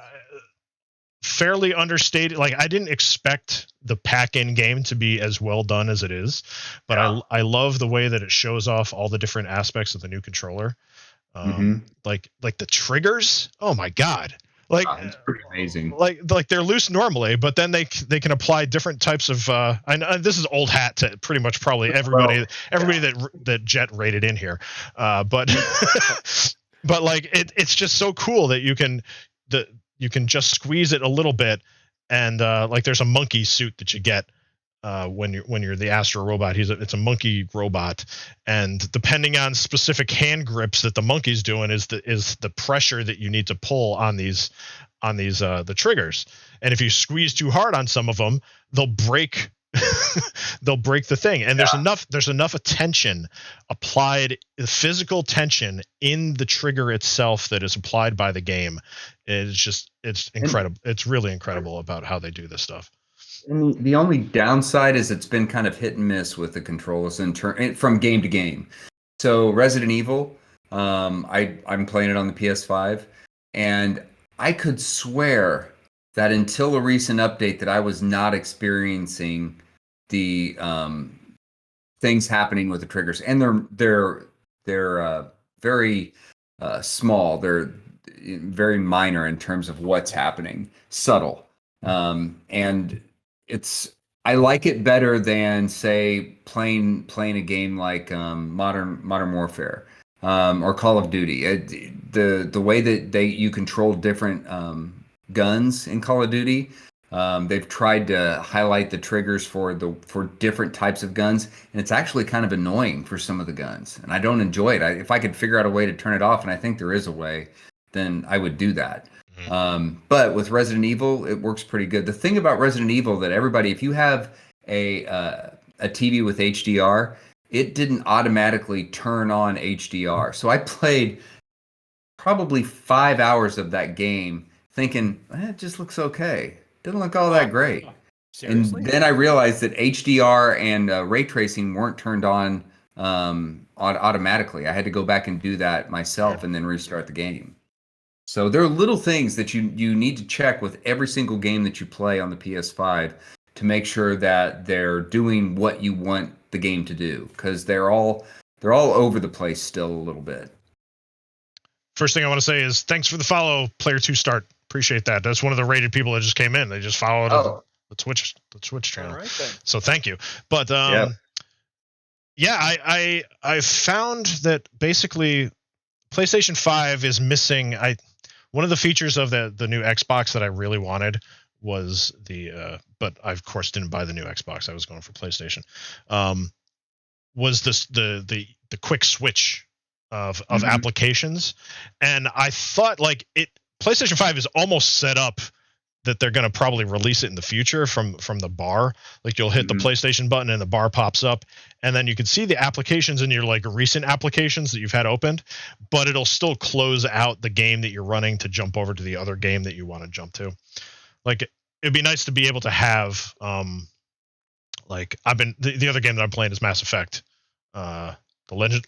Fairly understated. Like, I didn't expect the pack-in game to be as well done as it is, but I love the way that it shows off all the different aspects of the new controller. Like the triggers. Oh my god! Like it's pretty amazing. Like they're loose normally, but then they can apply different types of. I know this is old hat to pretty much probably everybody that Jet rated in here, but but like it's just so cool that you can just squeeze it a little bit, and like there's a monkey suit that you get. When you're the Astro robot, it's a monkey robot, and depending on specific hand grips that the monkey's doing is the pressure that you need to pull on these the triggers. And if you squeeze too hard on some of them, they'll break the thing. And there's enough tension applied, physical tension in the trigger itself that is applied by the game. It's incredible. It's really incredible about how they do this stuff. And the only downside is it's been kind of hit and miss with the controls from game to game. So Resident Evil, I'm playing it on the PS5, and I could swear that until a recent update that I was not experiencing the things happening with the triggers, and they're very small. They're very minor in terms of what's happening, subtle, and I like it better than, say, playing a game like Modern Warfare or Call of Duty. The way that you control different guns in Call of Duty, they've tried to highlight the triggers for different types of guns, and it's actually kind of annoying for some of the guns, and I don't enjoy it. If I could figure out a way to turn it off, and I think there is a way, then I would do that. But with Resident Evil, it works pretty good. The thing about Resident Evil that everybody, if you have a TV with HDR, it didn't automatically turn on HDR. So I played probably 5 hours of that game thinking, it just looks okay. Didn't look all that great. Seriously? And then I realized that HDR and ray tracing weren't turned on automatically. I had to go back and do that myself and then restart the game. So there are little things that you need to check with every single game that you play on the PS5 to make sure that they're doing what you want the game to do, because they're all over the place still a little bit. First thing I want to say is thanks for the follow, Player 2 Start. Appreciate that. That's one of the rated people that just came in. They just followed. Twitch channel. All right, then. So thank you. But yeah, I found that basically PlayStation 5 is missing. One of the features of the new Xbox that I really wanted was but I of course didn't buy the new Xbox. I was going for PlayStation. Was the quick switch of applications, and I thought like PlayStation 5 is almost set up that they're going to probably release it in the future from the bar. Like you'll hit the PlayStation button and the bar pops up, and then you can see the applications in your like recent applications that you've had opened, but it'll still close out the game that you're running to jump over to the other game that you want to jump to. Like it'd be nice to be able to have like the other game that I'm playing is Mass Effect, the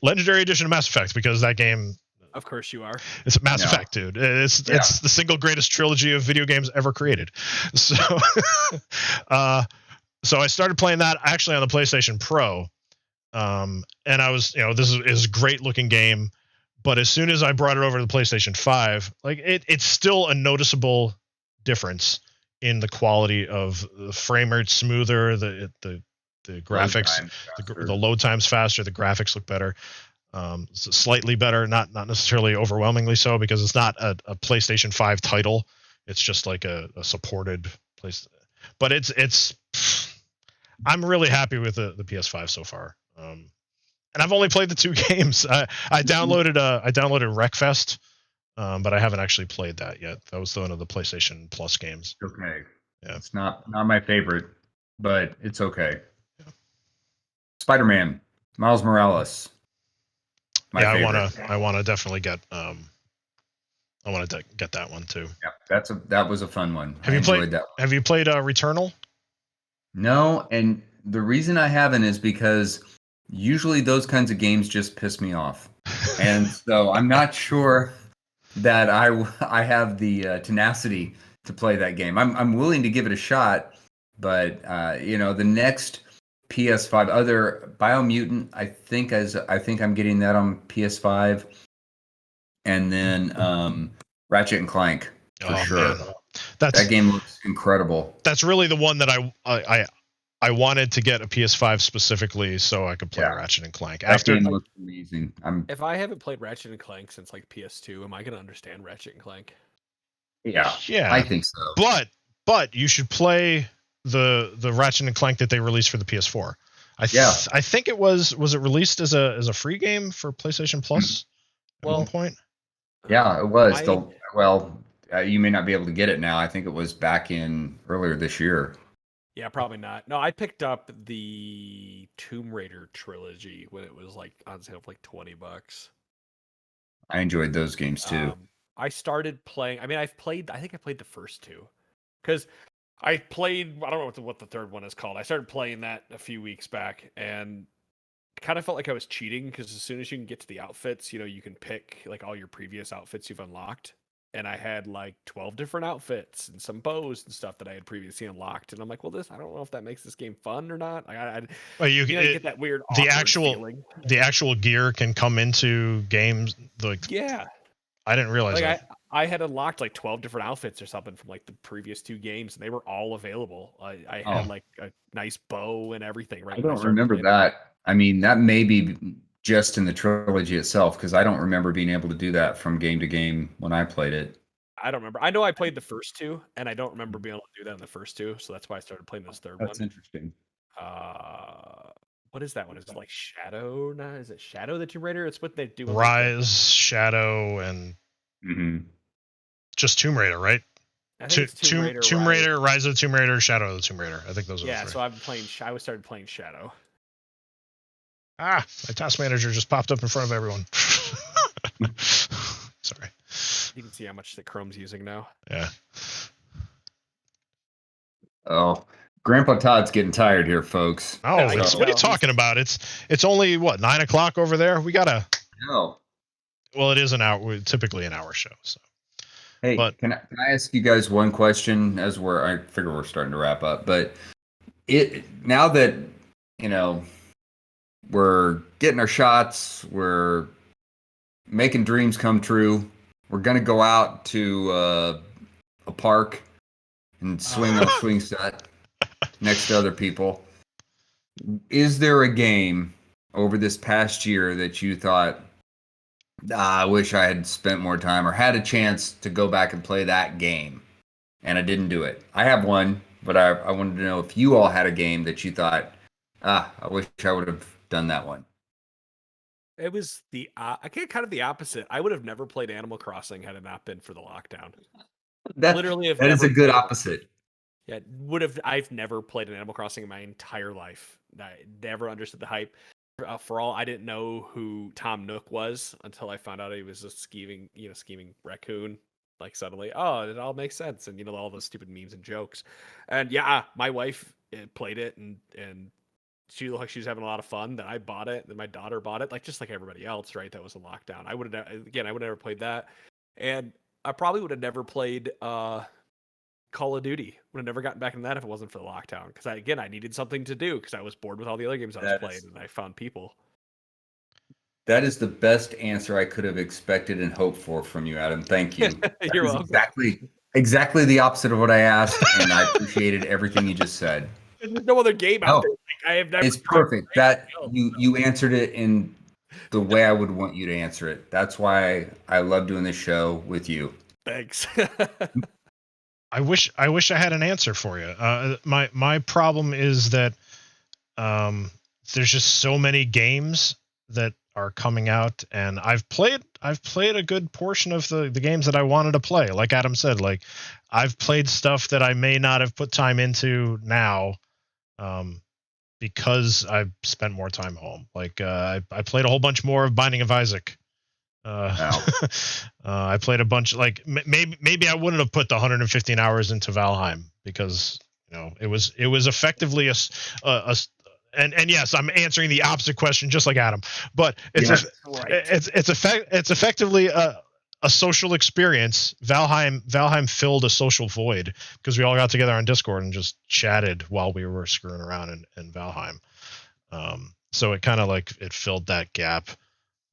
legendary edition of Mass Effect, because that game. Of course you are. It's Mass Effect, dude. It's the single greatest trilogy of video games ever created. So, so I started playing that actually on the PlayStation Pro, and I was, this is a great looking game, but as soon as I brought it over to the PlayStation 5, like it's still a noticeable difference in the quality of the frame rate smoother, the graphics, the load times faster, the graphics look better. Slightly better, not necessarily overwhelmingly so, because it's not a PlayStation 5 title. It's just like a supported place. But it's I'm really happy with the PS5 so far. And I've only played the 2 games. I downloaded Wreckfest, but I haven't actually played that yet. That was one of the PlayStation Plus games. Okay. Yeah. It's not my favorite, but it's okay. Yeah. Spider-Man, Miles Morales. I want to definitely get I want to get that one too. Yeah, that was a fun one. Have you played Returnal? No, and the reason I haven't is because usually those kinds of games just piss me off, and so I'm not sure that I have the tenacity to play that game. I'm willing to give it a shot, but the next PS5, other Biomutant, I think I'm getting that on PS5, and then Ratchet and Clank for sure. Man. That game looks incredible. That's really the one that I wanted to get a PS5 specifically so I could play Ratchet and Clank. That game looks amazing. If I haven't played Ratchet and Clank since like PS2, am I going to understand Ratchet and Clank? Yeah, I think so. But you should play the Ratchet and Clank that they released for the PS4. I think it was it released as a free game for PlayStation Plus at one point? Yeah, it was. You may not be able to get it now. I think it was back in earlier this year. Yeah, probably not. No, I picked up the Tomb Raider trilogy when it was like on sale for like $20. I enjoyed those games too. I started playing. I think I played the first 2 because I played. I don't know what the third one is called. I started playing that a few weeks back, and kind of felt like I was cheating because as soon as you can get to the outfits, you can pick like all your previous outfits you've unlocked. And I had like 12 different outfits and some bows and stuff that I had previously unlocked. And I'm like, well, I don't know if that makes this game fun or not. You get that weird feeling. The actual gear can come into games. I didn't realize that. I had unlocked like 12 different outfits or something from like the previous 2 games, and they were all available. I had like a nice bow and everything. Right? I don't remember that. I mean, that may be just in the trilogy itself, because I don't remember being able to do that from game to game when I played it. I don't remember. I know I played the first 2, and I don't remember being able to do that in the first 2, so that's why I started playing this third one. That's interesting. What is that one? Is it like Shadow? No, is it Shadow the Tomb Raider? It's what they do. Rise, Shadow, and just Tomb Raider, right? Tomb Raider, Rise of the Tomb Raider, Shadow of the Tomb Raider. I think those are the 3. So I've been playing. I started playing Shadow. My task manager just popped up in front of everyone. Sorry. You can see how much the Chrome's using now. Yeah. Oh, Grandpa Todd's getting tired here, folks. Oh, what are you talking about? It's only 9:00 over there. We gotta. No. Well, it is an hour. Typically an hour show. So. Hey, can I ask you guys one question? I figure we're starting to wrap up, but now that we're getting our shots, we're making dreams come true. We're gonna go out to a park and swing our swing set. next to other people. Is there a game over this past year that you thought, I wish I had spent more time or had a chance to go back and play that game, and I didn't do it? I have one, but I wanted to know if you all had a game that you thought, I wish I would have done that one. It was I get kind of the opposite. I would have never played Animal Crossing had it not been for the lockdown. Literally, that is a good opposite. Yeah, I've never played an Animal Crossing in my entire life. I never understood the hype. For all I didn't know who Tom Nook was until I found out he was a scheming raccoon. Like suddenly, oh, it all makes sense, and all those stupid memes and jokes. And yeah, my wife played it, and she looked like she was having a lot of fun. Then I bought it, then my daughter bought it, just like everybody else, right? That was a lockdown. I would have never played that, and I probably would have never played Call of Duty. Would have never gotten back into that if it wasn't for the lockdown. Because I needed something to do because I was bored with all the other games I was playing, and I found people. That is the best answer I could have expected and hoped for from you, Adam. Thank you. You're welcome. Exactly the opposite of what I asked, and I appreciated everything you just said. There's no other game out there. I have never. It's perfect. That you answered it in the way I would want you to answer it. That's why I love doing this show with you. Thanks. I wish I had an answer for you. My problem is that there's just so many games that are coming out, and I've played a good portion of the games that I wanted to play. Like Adam said, like I've played stuff that I may not have put time into now, because I've spent more time home. Like I played a whole bunch more of Binding of Isaac. I played a bunch. Like maybe I wouldn't have put the 115 hours into Valheim because it was effectively and yes, I'm answering the opposite question just like Adam, but it's effectively a social experience. Valheim filled a social void because we all got together on Discord and just chatted while we were screwing around in Valheim. So it kind of like it filled that gap.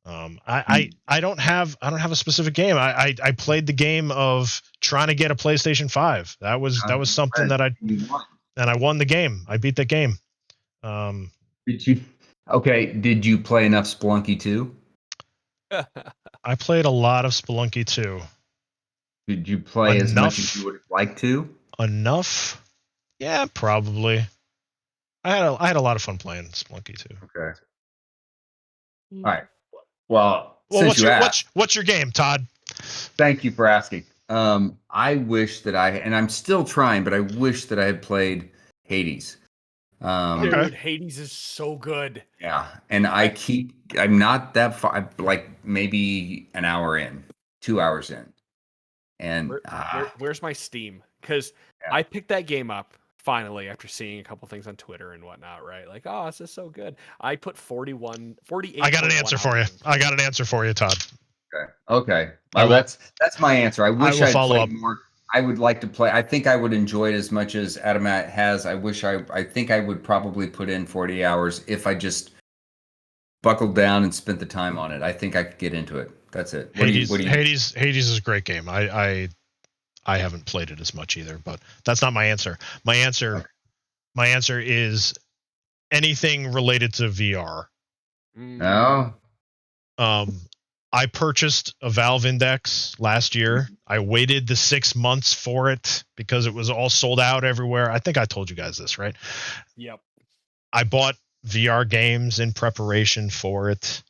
I don't have a specific game. I played the game of trying to get a PlayStation 5. That was something that I won the game. I beat that game. Did you play enough Spelunky 2? I played a lot of Spelunky 2. Did you play as much as you would like to? Enough? Yeah, probably. I had a lot of fun playing Spelunky 2. Okay. All right. Well, what's your game, Todd? Thank you for asking. I wish that and I'm still trying, but I wish that I had played Hades. Dude, Hades is so good. Yeah, and I'm not that far, like maybe an hour in, 2 hours in. And where's my Steam? Because I picked that game up finally after seeing a couple things on Twitter and whatnot, right? Like, oh, this is so good. I put 48. I got an answer for you. I got an answer for you, Todd. Okay. Well, that's my answer. I wish I'd follow up more. I would like to play. I think I would enjoy it as much as Adam has. I think I would probably put in 40 hours if I just buckled down and spent the time on it. I think I could get into it. That's it. Hades is a great game. I haven't played it as much either, but that's not my answer. My answer is anything related to VR. No. I purchased a Valve Index last year. I waited the 6 months for it because it was all sold out everywhere. I think I told you guys this, right? Yep. I bought VR games in preparation for it.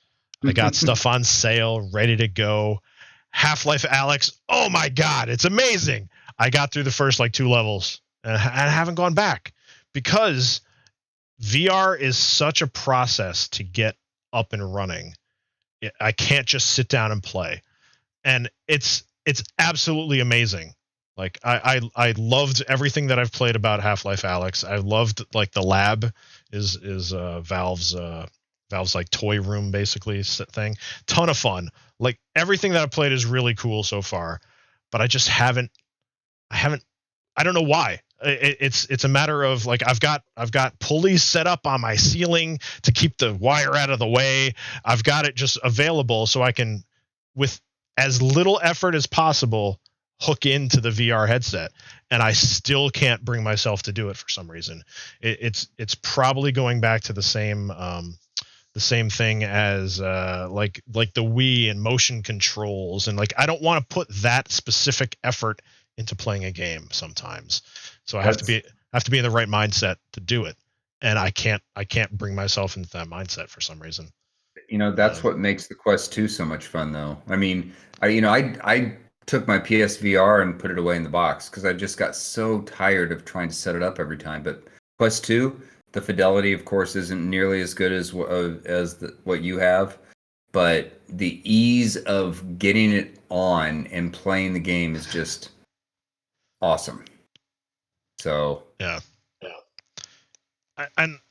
I got stuff on sale, ready to go. Half-Life Alyx, oh my God, it's amazing. I got through the first 2 levels and I haven't gone back because VR is such a process to get up and running. I can't just sit down and play. And it's absolutely amazing. Like I loved everything that I've played about Half-Life Alyx. I loved the lab is Valve's toy room basically thing. Ton of fun. Like everything that I've played is really cool so far, but I just haven't I don't know why. It's a matter of I've got pulleys set up on my ceiling to keep the wire out of the way. I've got it just available so I can, with as little effort as possible, hook into the VR headset, and I still can't bring myself to do it for some reason. It's probably going back to the same thing as like the Wii and motion controls, and like I don't want to put that specific effort into playing a game sometimes. So I have to be in the right mindset to do it, and I can't bring myself into that mindset for some reason. That's what makes the Quest 2 so much fun, though. I mean, I took my PSVR and put it away in the box because I just got so tired of trying to set it up every time. But Quest 2, the fidelity, of course, isn't nearly as good as what you have, but the ease of getting it on and playing the game is just awesome. So yeah.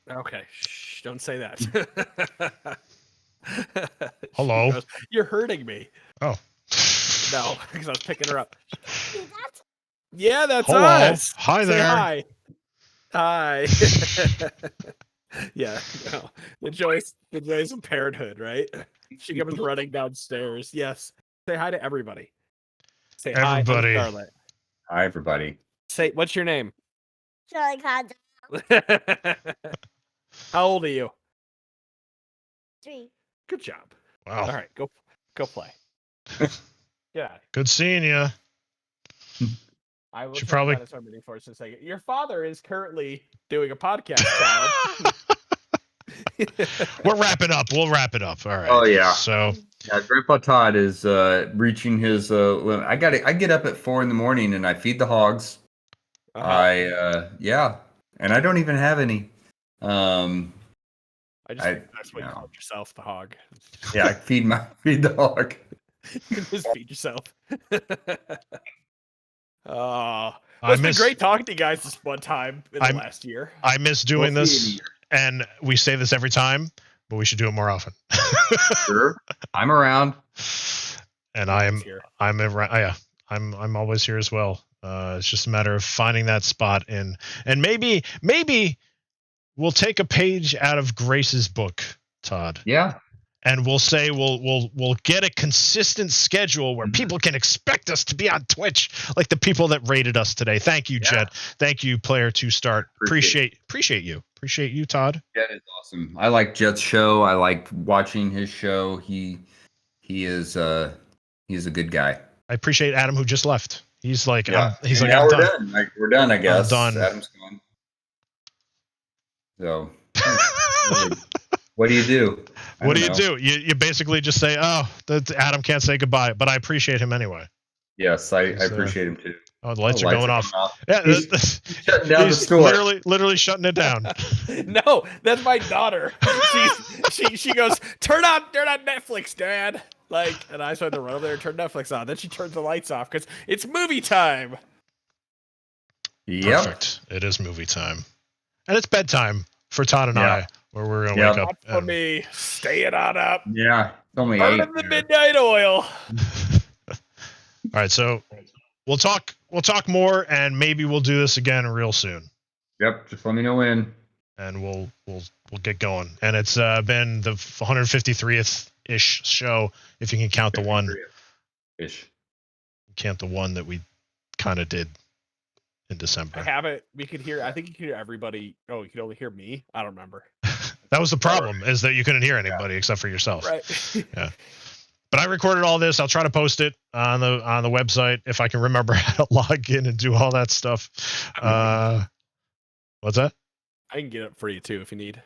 Okay, shh, don't say that. Hello. You're hurting me. Oh. No, because I was picking her up. Yeah, that's Hello. us. Hi Say there. hi. Hi. Yeah, no. The joys of parenthood, right? She comes running downstairs. Yes. Say hi to everybody. Say Everybody. hi, Charlotte. hi, everybody. Say, what's your name? Charlie Codd. How old are you? 3. Good job. Wow. All right, go play. Yeah. Good seeing you. I will Should try probably- to start meeting for us in a second. Your father is currently doing a podcast, child. We're wrapping up. We'll wrap it up. All right. Oh, yeah. So Yeah, Grandpa Todd is reaching his limit. I get up at 4 a.m. and I feed the hogs. Uh-huh. And I don't even have any. I just think that's what you called yourself, the hog. Yeah, I feed the hog. You can just feed yourself. It's been great talking to you guys this one time in the last year. I miss doing this, and we say this every time, but we should do it more often. Sure, I'm around, and I'm around. Yeah, I'm always here as well. It's just a matter of finding that spot, and maybe we'll take a page out of Grace's book, Todd. Yeah. And we'll say we'll get a consistent schedule where people can expect us to be on Twitch, like the people that rated us today. Thank you, Jet. Thank you, Player 2 Start. Appreciate you. Appreciate you, Todd. Jet is awesome. I like Jet's show. I like watching his show. He's a good guy. I appreciate Adam, who just left. He's like, now I'm we're done. done. Like, we're done, I guess. I'm done. Adam's gone. So, what do you do? What do you do? You basically just say, "Oh, Adam can't say goodbye," but I appreciate him anyway. Yes, I appreciate him too. Oh, the lights are going off. Yeah, he's shutting down the store. Literally shutting it down. No, that's my daughter. She goes, turn on Netflix, Dad. And I started to run over there and turn Netflix on. Then she turns the lights off because it's movie time. Yep. Perfect. It is movie time, and it's bedtime for Todd and I, where we're gonna wake up. Not for me. Staying on up. Yeah, it's only Burning 8. the midnight oil. All right, so we'll talk more, and maybe we'll do this again real soon. Yep, just let me know when. And we'll get going. And it's been the 153th ish show, if you can count the one. Count the one that we kind of did in December. I have it. I think you could hear everybody. Oh, you could only hear me. I don't remember. That was the problem, is that you couldn't hear anybody except for yourself. Right. Yeah. But I recorded all this. I'll try to post it on the website if I can remember how to log in and do all that stuff. What's that? I can get it for you too if you need.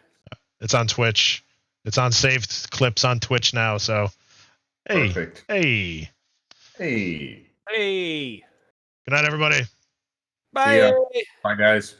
It's on Twitch. It's on saved clips on Twitch now. So, hey, Perfect. Hey. Hey. Good night, everybody. Bye. Bye, guys.